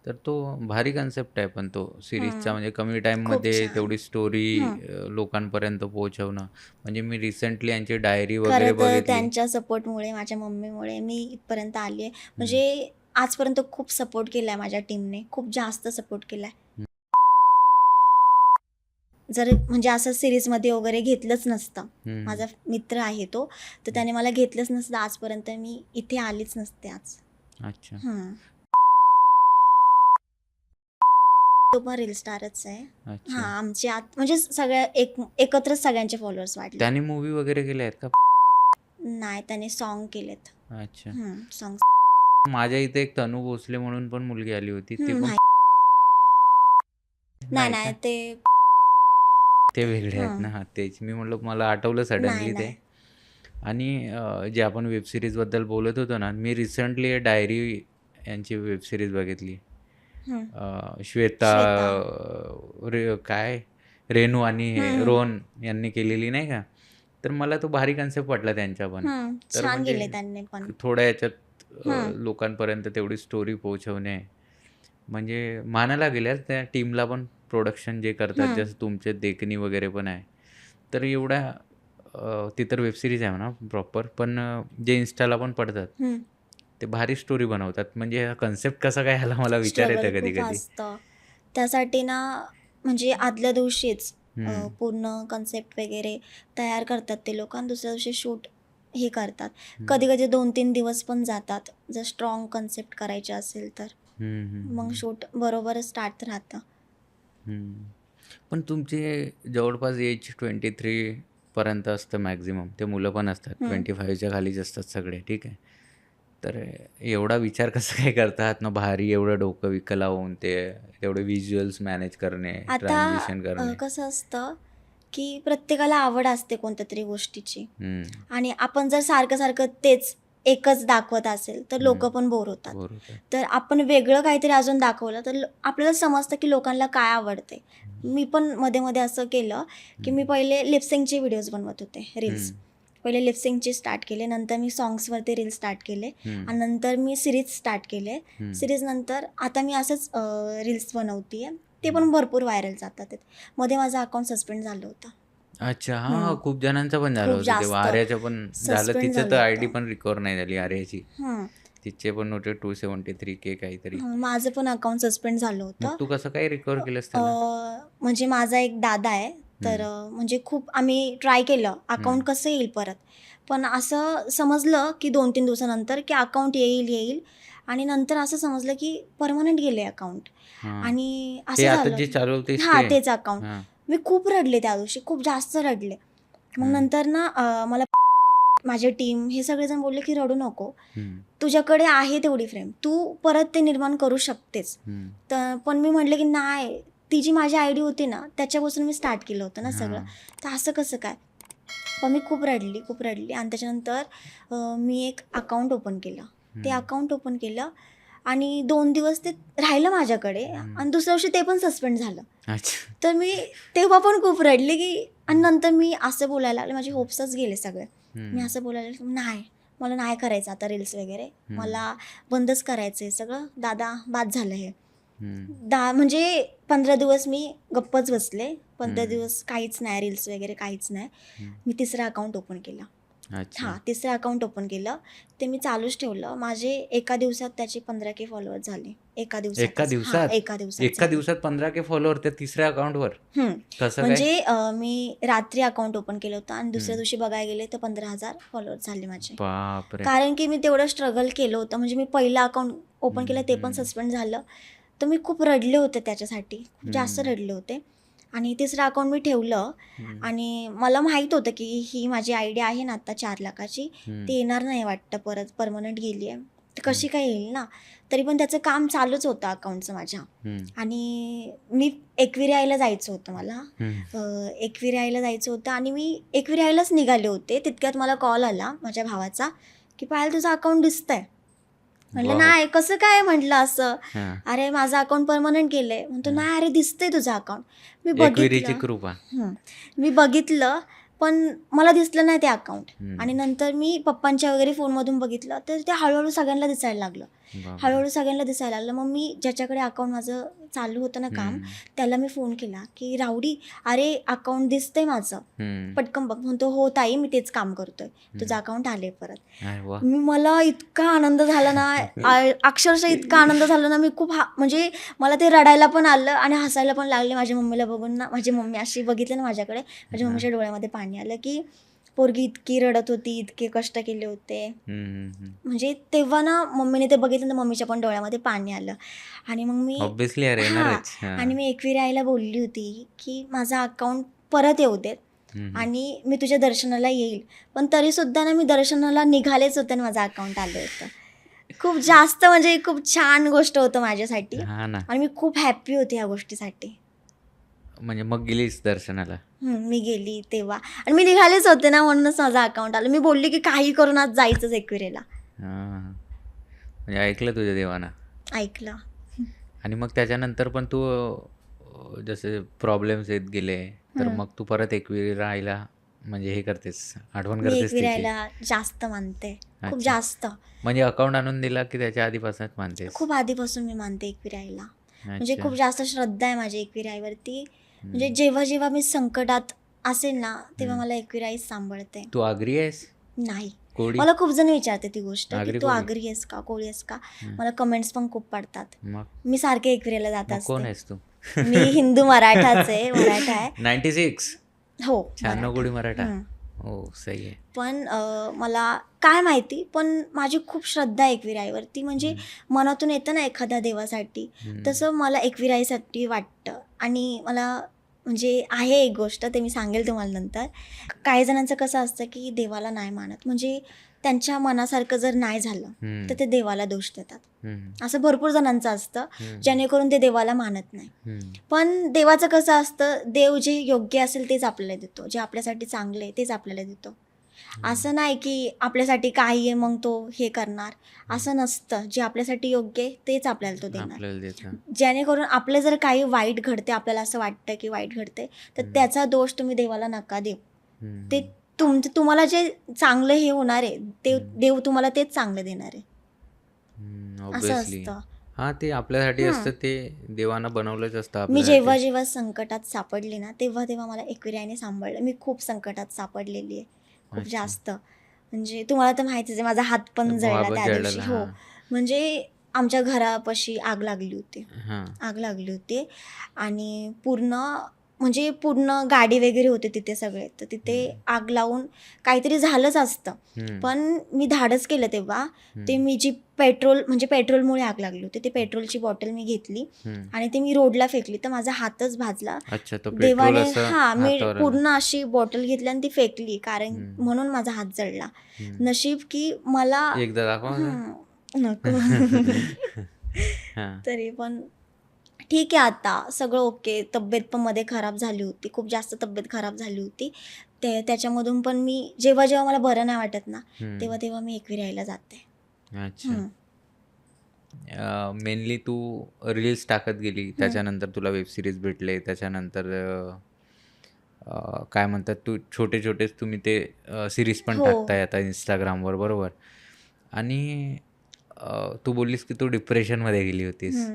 [SPEAKER 2] तर तो भारी कन्सेप्ट आहे पण तो सीरीजचा,
[SPEAKER 1] हं.
[SPEAKER 2] म्हणजे कमी
[SPEAKER 1] खूप
[SPEAKER 2] टाईममध्ये
[SPEAKER 1] छान.
[SPEAKER 2] तेवढी स्टोरी
[SPEAKER 1] हं.
[SPEAKER 2] लोकांपर्यंत पोहोचवणं. म्हणजे मी रिसेंटली यांची डायरी वगैरे
[SPEAKER 1] खरं तर
[SPEAKER 2] बघितली.
[SPEAKER 1] त्यांच्या सपोर्टमुळे, माझ्या मम्मीमुळे मी इथपर्यंत आली आहे.
[SPEAKER 2] हं.
[SPEAKER 1] म्हणजे आजपर्यंत खूप सपोर्ट केला आहे माझ्या टीमने, खूप जास्त सपोर्ट केला आहे.
[SPEAKER 2] हं.
[SPEAKER 1] जर म्हणजे असं सिरीजमध्ये वगैरे घेतलंच नसतं,
[SPEAKER 2] हं.
[SPEAKER 1] माझा मित्र आहे तो, तर त्याने मला घेतलंच नसतं आजपर्यंत मी इथे आलीच नसते आज.
[SPEAKER 2] अच्छा.
[SPEAKER 1] हं. तो पण रील स्टारच आहे. हां,
[SPEAKER 2] अच्छा.
[SPEAKER 1] आमचे म्हणजे सगळ्या एकत्रच सगळ्यांचे फॉलोअर्स वाढले.
[SPEAKER 2] त्याने मूव्ही वगैरे केले आहेत का?
[SPEAKER 1] नाही, त्याने सॉन्ग केलेत.
[SPEAKER 2] अच्छा.
[SPEAKER 1] सॉंग्स.
[SPEAKER 2] माझ्या इथे एक तनू भोसले म्हणून पण मुलगी आली होती. ती पण
[SPEAKER 1] नाही. नाही,
[SPEAKER 2] नाही
[SPEAKER 1] नाही
[SPEAKER 2] का?
[SPEAKER 1] ते
[SPEAKER 2] ते वेगळे आहेत
[SPEAKER 1] हं.
[SPEAKER 2] ना. हां, तेच. मी म्हटलं मला आठवलं
[SPEAKER 1] नाही,
[SPEAKER 2] सडनली ते.
[SPEAKER 1] नाही.
[SPEAKER 2] आणि जे आपण वेब सीरीजबद्दल बोलत होतो ना, मी रिसेंटली डायरी यांची वेब सीरीज बघितली.
[SPEAKER 1] हं.
[SPEAKER 2] श्वेता
[SPEAKER 1] श्वेता.
[SPEAKER 2] काय रेनू आणि
[SPEAKER 1] हं, हं.
[SPEAKER 2] रोहन यांनी केलेली नाही का? तर मला तो भारी कन्सेप्ट वाटला त्यांचा पण. तर
[SPEAKER 1] छान
[SPEAKER 2] म्हणजे
[SPEAKER 1] गेले त्यांनी पण.
[SPEAKER 2] थोड्या याच्यात
[SPEAKER 1] हं.
[SPEAKER 2] लोकांपर्यंत तेवढी स्टोरी पोहोचवणे, म्हणजे मानायला गेल्यास त्या टीमला पण, प्रोडक्शन जे करतात,
[SPEAKER 1] हं.
[SPEAKER 2] जसं तुमचे देखणी वगैरे पण आहे. तर एवढ्या ती तर वेब सीरीज आहे म्हणा प्रॉपर, पण जे इन्स्टाला पण पडतात,
[SPEAKER 1] हं.
[SPEAKER 2] ते भारी स्टोरी बनवतात. म्हणजे हा कन्सेप्ट कसा काय आला मला विचार
[SPEAKER 1] स्ट्रगल
[SPEAKER 2] येतं
[SPEAKER 1] खूप
[SPEAKER 2] कधी-कधी.
[SPEAKER 1] असतं. त्यासाठी ना म्हणजे आदल्या दिवशीच
[SPEAKER 2] हं.
[SPEAKER 1] पूर्ण कन्सेप्ट वगैरे तयार करतात ते लोकं आणि दुसऱ्या दिवशी शूट हे करतात.
[SPEAKER 2] हं.
[SPEAKER 1] कधी-कधी 2-3 दिवस पण जातात. जर स्ट्रॉंग कन्सेप्ट करायचे असेल तर.
[SPEAKER 2] हं, हं,
[SPEAKER 1] मग
[SPEAKER 2] हं.
[SPEAKER 1] शूट बरोबरच स्टार्ट राहतं.
[SPEAKER 2] हं. पण तुमचे जवळपास एज 23 पर्यंत असतं मॅक्झिमम. ते मुलं पण असतात.
[SPEAKER 1] हं.
[SPEAKER 2] 25च्या खालीच असतात सगळे, ठीक आहे. तर एवढा विचार कसं काय करतात ना, भारी एवढं डोकं-बिकं लावून ते एवढे व्हिज्युअल्स मॅनेज करणे,
[SPEAKER 1] आता
[SPEAKER 2] ट्रान्झिशन करणे.
[SPEAKER 1] कसं असतं, की प्रत्येकाला आवड असते कोणत्यातरी गोष्टीची
[SPEAKER 2] हं,
[SPEAKER 1] आणि आपण जर सारखं-सारखं तेच एकच दाखवत असेल, तर
[SPEAKER 2] हं.
[SPEAKER 1] लोकं पण बोर होतात.
[SPEAKER 2] बोर होतात.
[SPEAKER 1] तर आपण वेगळं काहीतरी अजून दाखवलं, तर आपल्याला समजतं, की लोकांना काय आवडते. मी पण मध्ये-मध्ये असं केलं, की मी
[SPEAKER 2] हं,
[SPEAKER 1] पहिले लिपसिंगचे व्हिडिओज बनवत होते, रील्स.
[SPEAKER 2] हं,
[SPEAKER 1] पहिले लिपसिंगचे स्टार्ट केले, नंतर मी सॉन्ग्सवरती रील्स स्टार्ट केले
[SPEAKER 2] हं,
[SPEAKER 1] आणि नंतर मी सीरीज स्टार्ट केले.
[SPEAKER 2] हं,
[SPEAKER 1] सीरीजनंतर आता मी असंच रील्स बनवते आहे. ते
[SPEAKER 2] हं.
[SPEAKER 1] पण भरपूर व्हायरल जातात आहेत. मध्ये माझं अकाउंट सस्पेंड झालं होतं.
[SPEAKER 2] अच्छा. हां, खूप जणांचं पण झालं
[SPEAKER 1] खूप
[SPEAKER 2] होतं तेव्हा.
[SPEAKER 1] जास्त
[SPEAKER 2] आर्याचं पण झालं.
[SPEAKER 1] सस्पेंड
[SPEAKER 2] तिचं
[SPEAKER 1] झालं
[SPEAKER 2] तर आयडी
[SPEAKER 1] होतं.
[SPEAKER 2] पण रिकव्हर नाही झाली आर्याची.
[SPEAKER 1] हं.
[SPEAKER 2] तिचे पण होते 273K काहीतरी.
[SPEAKER 1] माझं पण अकाउंट सस्पेंड झालं
[SPEAKER 2] मग
[SPEAKER 1] होतं.
[SPEAKER 2] तू कसं काय रिकव्हर केलंस
[SPEAKER 1] अ,
[SPEAKER 2] त्याला?
[SPEAKER 1] म्हणजे माझा एक दादा आहे, तर
[SPEAKER 2] हं,
[SPEAKER 1] म्हणजे खूप आम्ही ट्राय केलं
[SPEAKER 2] हं,
[SPEAKER 1] अकाउंट कसं येईल परत. पण असं समजलं की 2-3 दिवसानंतर की अकाउंट येईल आणि नंतर असं समजलं की परमनंट गेले अकाउंट
[SPEAKER 2] हां.
[SPEAKER 1] आणि
[SPEAKER 2] ते
[SPEAKER 1] असं
[SPEAKER 2] आता
[SPEAKER 1] झालं
[SPEAKER 2] जे चालवतेस
[SPEAKER 1] हां,
[SPEAKER 2] ते?
[SPEAKER 1] तेच अकाउंट.
[SPEAKER 2] हां.
[SPEAKER 1] मी खूप रडले त्या दिवशी, खूप जास्त रडले. मग नंतर ना मला माझे टीम हे सगळेजण बोलले की रडू नको, तुझ्याकडे आहे तेवढी फ्रेम, तू परत ते निर्माण करू शकतेस. तर पण मी म्हटलं की नाही, ती जी माझी आयडी होती ना त्याच्यापासून मी स्टार्ट केलं होतं ना सगळं, तर असं कसं काय. पण मी खूप रडली आणि त्याच्यानंतर मी एक अकाउंट ओपन केलं. ते अकाउंट ओपन केलं आणि 2 दिवस ते राहिलं माझ्याकडे आणि दुसऱ्या दिवशी ते पण सस्पेंड झालं. तर मी तेव्हा पण खूप रडले की, आणि नंतर मी असं बोलायला लागले, माझे होप्सच गेले सगळे. मी असं बोलायला लागले, नाही मला नाही करायचं आता रील्स वगैरे, मला बंदच करायचं आहे सगळं, दादा बाद झालं हे. म्हणजे 15 दिवस मी गप्पच बसले, 15 दिवस काहीच नाही, रील्स वगैरे काहीच नाही. मी तिसरं अकाउंट ओपन केलं. तिसरं अकाउंट ओपन केलं, ते मी चालूच ठेवलं. माझे एका दिवसात त्याचे 15K फॉलोअर्स झाले. एका
[SPEAKER 2] दिवसात 15K फॉलोअर त्या तिसऱ्या अकाउंटवर.
[SPEAKER 1] म्हणजे मी रात्री अकाउंट ओपन केलं होतं आणि दुसऱ्या दिवशी बघायला गेले तर 15,000 फॉलोअर्स झाले माझे. कारण की मी तेवढं स्ट्रगल केलं होतं. म्हणजे मी पहिलं अकाउंट ओपन केलं ते पण सस्पेंड झालं, तर मी खूप रडले होते त्याच्यासाठी, खूप जास्त रडले होते. आणि तिसरं अकाउंट मी ठेवलं आणि मला माहीत होतं की ही माझी आयडिया आहे ना आता 4 लाखाची, ती येणार नाही वाटतं परत, परमनंट गेली आहे, तर कशी काय येईल ना. तरी पण त्याचं काम चालूच होतं अकाउंटचं माझ्या. आणि मी एकविराईला जायचं होतं मला, एकविराईला जायचं होतं आणि मी एकविराईलाच निघाले होते. तितक्यात मला कॉल आला माझ्या भावाचा की पायल तुझं अकाउंट दिसतंय. म्हटलं नाही, कसं काय म्हटलं असं, अरे माझं अकाउंट परमनंट केलंय. म्हणतो नाही अरे दिसतंय तुझं अकाउंट. मी बघितलं पण मला दिसलं नाही ते अकाउंट. आणि नंतर मी पप्पांच्या वगैरे फोनमधून बघितलं तर ते हळूहळू सगळ्यांना दिसायला लागलं. मग मी ज्याच्याकडे अकाउंट माझं चालू होतं ना काम, त्याला मी फोन केला की रावडी, अरे अकाउंट दिसतंय माझं, पटकन बघ. म्हणतो हो ताई मी तेच काम करतोय, तुझं अकाउंट आले परत. मला इतका आनंद झाला ना, अक्षरशः इतका आनंद झाला ना, मी खूप म्हणजे मला ते रडायला पण आलं आणि हसायला पण लागले माझ्या मम्मीला बघून ना. माझी मम्मी अशी बघितलं ना माझ्याकडे, माझ्या मम्मीच्या डोळ्यामध्ये पाणी आलं की पोरगी इतकी रडत होती, इतके कष्ट केले होते. म्हणजे तेव्हा ना मम्मीने ते बघितलं ना, मम्मीच्या पण डोळ्यामध्ये पाणी आलं. आणि मग मी आणि मी एकविराईला बोलली होती की माझं अकाउंट परत येऊ देत आणि मी तुझ्या दर्शनाला येईल. पण तरी सुद्धा ना मी दर्शनाला निघालेच होते आणि माझं अकाउंट आलं होतं. खूप जास्त म्हणजे खूप छान गोष्ट होतं माझ्यासाठी आणि मी खूप हॅप्पी होते ह्या गोष्टीसाठी.
[SPEAKER 2] म्हणजे मग गेलीस दर्शनाला?
[SPEAKER 1] मी गेली तेव्हा आणि मी निघालेच होते ना, म्हणूनच माझं अकाउंट आलं. मी बोलली की काही करून आज जायचंच एकविरेला.
[SPEAKER 2] म्हणजे ऐकलं तुझ्या देवानं?
[SPEAKER 1] ऐकलं.
[SPEAKER 2] आणि मग त्याच्यानंतर पण तू जसे प्रॉब्लेम्स येत गेले तर मग तू परत एकविरीला राहायला म्हणजे हे करतेस, आठवण करतेस?
[SPEAKER 1] एकविरायला जास्त मानते, खूप जास्त.
[SPEAKER 2] म्हणजे अकाउंट आणून दिला की त्याच्या आधीपासूनच मानतेस?
[SPEAKER 1] खूप आधीपासून मी मानते एकविराईला. म्हणजे खूप जास्त श्रद्धा आहे माझी एकविराईवरती. म्हणजे जेव्हा जेव्हा मी संकटात असेल ना तेव्हा मला एकविराईच सांभाळते.
[SPEAKER 2] तू आगरी आहेस?
[SPEAKER 1] नाही, मला खूप जण विचारते ती गोष्ट की तू आगरी आहेस का, कोळी आहेस का. मला कमेंट्स पण खूप पडतात. मी सारखे एकविरेला जात असते.
[SPEAKER 2] कोण आहेस तू?
[SPEAKER 1] मी हिंदू मराठाच आहे, मराठा आहे.
[SPEAKER 2] 96?
[SPEAKER 1] हो,
[SPEAKER 2] 96 कोळी मराठा. हो, सही आहे.
[SPEAKER 1] पण मला काय माहिती, पण माझी खूप श्रद्धा आहे एकविराईवरती. म्हणजे मनातून येतं ना एखाद्या देवासाठी, तसं मला एकविराईसाठी वाटतं. आणि मला म्हणजे आहे एक गोष्ट, ते मी सांगेल तुम्हाला नंतर. काही जणांचं कसं असतं की देवाला नाही मानत, म्हणजे त्यांच्या मनासारखं जर नाही झालं तर ते देवाला दोष देतात. असं भरपूर जणांचं असतं, जेणेकरून ते देवाला मानत नाही. पण देवाचं कसं असतं, देव जे योग्य असेल तेच आपल्याला देतो, जे आपल्यासाठी चांगले आहे तेच आपल्याला देतो. असं नाही की आपल्यासाठी काही आहे मग तो हे करणार, असं नसतं. जे आपल्यासाठी योग्य आहे तेच आपल्याला तो देणार. जेणेकरून आपलं जर काही वाईट घडते, आपल्याला असं वाटतं की वाईट घडते, तर त्याचा दोष तुम्ही देवाला नका देऊ. ते तुम्हाला जे चांगलं हे होणार आहे ते देव तुम्हाला तेच चांगलं देणार आहे, असं असतं.
[SPEAKER 2] हा, ते आपल्यासाठी असतं, ते देवानं बनवलंच असतं.
[SPEAKER 1] मी जेव्हा जेव्हा संकटात सापडले ना तेव्हा तेव्हा मला एकविराईने सांभाळलं. मी खूप संकटात सापडलेली आहे, खूप जास्त. म्हणजे तुम्हाला तर माहितीच आहे, माझा हात पण जळला त्या दिवशी. हो, म्हणजे आमच्या घरापाशी आग लागली होती आणि पूर्ण म्हणजे पूर्ण गाडी वगैरे होते तिथे सगळे, तर तिथे आग लावून काहीतरी झालंच असतं. पण मी धाडस केलं तेव्हा, ते मी जी म्हणजे पेट्रोलमुळे आग लागली होती, ते पेट्रोलची बॉटल मी घेतली आणि ते मी रोडला फेकली, तर माझा हातच भाजला.
[SPEAKER 2] अच्छा, तो पेट्रोल
[SPEAKER 1] देवाने
[SPEAKER 2] असं
[SPEAKER 1] मी
[SPEAKER 2] हातावर आलं.
[SPEAKER 1] पूर्ण अशी बॉटल घेतली आणि ती फेकली, कारण म्हणून माझा हात जळला. नशीब की मला
[SPEAKER 2] एकदा दाखवा ना.
[SPEAKER 1] नको.
[SPEAKER 2] हां.
[SPEAKER 1] तरी पण ठीक आहे, आता सगळं ओके. तब्येत पण मध्ये खराब झाली होती, खूप जास्त तब्येत खराब झाली होती. त्याच्यामधून पण मी जेव्हा जेव्हा मला बरं नाही वाटत ना, तेव्हा तेव्हा मी एकविरायला जाते.
[SPEAKER 2] अच्छा. मेनली तू रील्स टाकत गेली, त्याच्यानंतर तुला वेब सिरीज भेटले, त्याच्यानंतर काय म्हणतात, तू छोटे छोटेच तुम्ही ते सिरीज पण
[SPEAKER 1] हो.
[SPEAKER 2] टाकताय आता इंस्टाग्रामवर, बरोबर. आणि तू बोललीस की तू डिप्रेशनमध्ये गेली होतीस.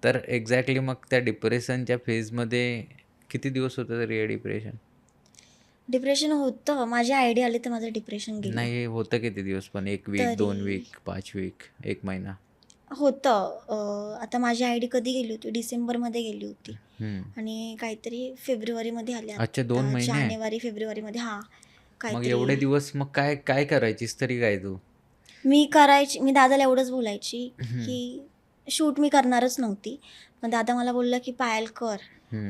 [SPEAKER 2] तर एक्झॅक्टली मग त्या डिप्रेशनच्या फेजमध्ये किती दिवस होतं तरी हे डिप्रेशन?
[SPEAKER 1] डिप्रेशन होतं, माझी आयडिया आली तर माझं डिप्रेशन गेलं.
[SPEAKER 2] नाही, होतं किती दिवस पण? 1 वीक, 2 वीक, 5 वीक, 1 महिना?
[SPEAKER 1] होतं. आता माझी आयडी कधी गेली होती, डिसेंबरमध्ये गेली होती आणि काहीतरी फेब्रुवारीमध्ये आली.
[SPEAKER 2] अच्छा, 2
[SPEAKER 1] आता
[SPEAKER 2] महिने.
[SPEAKER 1] जानेवारी फेब्रुवारीमध्ये, हां
[SPEAKER 2] मग एवढे
[SPEAKER 1] काहीतरी.
[SPEAKER 2] दिवस मग काय काय करायचीस तरी काय तू?
[SPEAKER 1] मी दादाला एवढंच बोलायची की शूट मी करणारच नव्हती, पण दादा मला बोलला की पायल कर.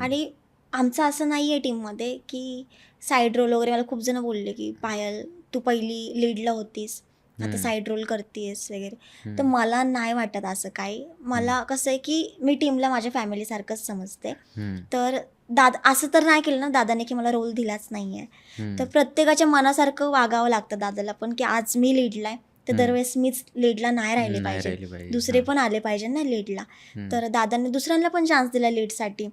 [SPEAKER 1] आणि आमचं असं नाही आहे टीममध्ये की साईड रोल वगैरे. मला खूप जण बोलले की पायल तू पहिली लीडला होतीस, आता साईड रोल करतेस वगैरे. तर मला नाही वाटत असं काही. मला कसं आहे की मी टीमला माझ्या फॅमिलीसारखंच समजते. तर असं तर नाही केलं ना दादाने की मला रोल दिलाच नाही आहे. तर प्रत्येकाच्या मनासारखं वागावं लागतं दादाला पण, की आज मी लीडला आहे तर दरवेळेस मीच लीडला नाही राहिले पाहिजे, दुसरे पण आले पाहिजे ना लीडला. तर दादांनी दुसऱ्यांना पण चान्स दिला लीडसाठी.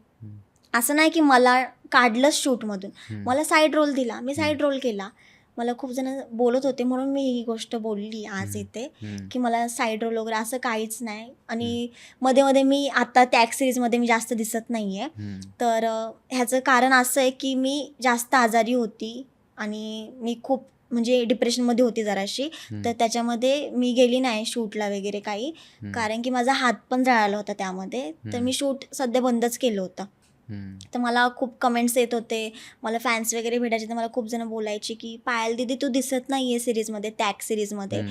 [SPEAKER 1] असं नाही की मला काढलंच शूटमधून, मला साईड रोल दिला, मी साईड रोल केला. मला खूप जण बोलत होते म्हणून मी ही गोष्ट बोलली आज इथे, की मला साईड रोल वगैरे असं काहीच नाही. आणि मध्ये मध्ये मी आता टॅग सिरीजमध्ये मी जास्त दिसत नाही आहे. तर ह्याचं कारण असं आहे की मी जास्त आजारी होती आणि मी खूप म्हणजे डिप्रेशनमध्ये होती जराशी. तर त्याच्यामध्ये मी गेली नाही शूटला वगैरे काही, कारण की माझा हात पण जळाला होता त्यामध्ये. तर मी शूट सध्या बंदच केलं होतं. तर मला खूप कमेंट्स येत होते, मला फॅन्स वगैरे भेटायचे. तर मला खूप जण बोलायचे की पायल दीदी तू दिसत नाही आहे सिरीजमध्ये, टॅग सिरीजमध्ये.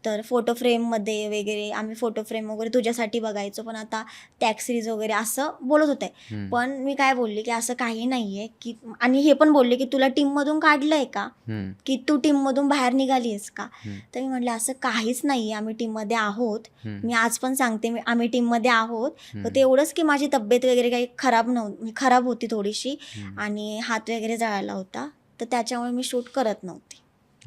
[SPEAKER 1] तर फोटो फ्रेममध्ये वगैरे आम्ही फोटो फ्रेम वगैरे तुझ्यासाठी बघायचो, पण आता टॅग सिरीज वगैरे असं बोलत होते. पण मी काय बोलली की असं काही नाही आहे की, आणि हे पण बोलले की तुला टीममधून काढलं आहे का, की तू टीममधून बाहेर निघाली आहेस का. तर मी म्हटलं असं काहीच नाही आहे, आम्ही टीममध्ये आहोत. मी आज पण सांगते आम्ही टीममध्ये आहोत. तर ते एवढंच की माझी तब्येत वगैरे काही खराब होती थोडीशी आणि हात वगैरे जळाला होता, तर त्याच्यामुळे मी शूट करत नव्हती.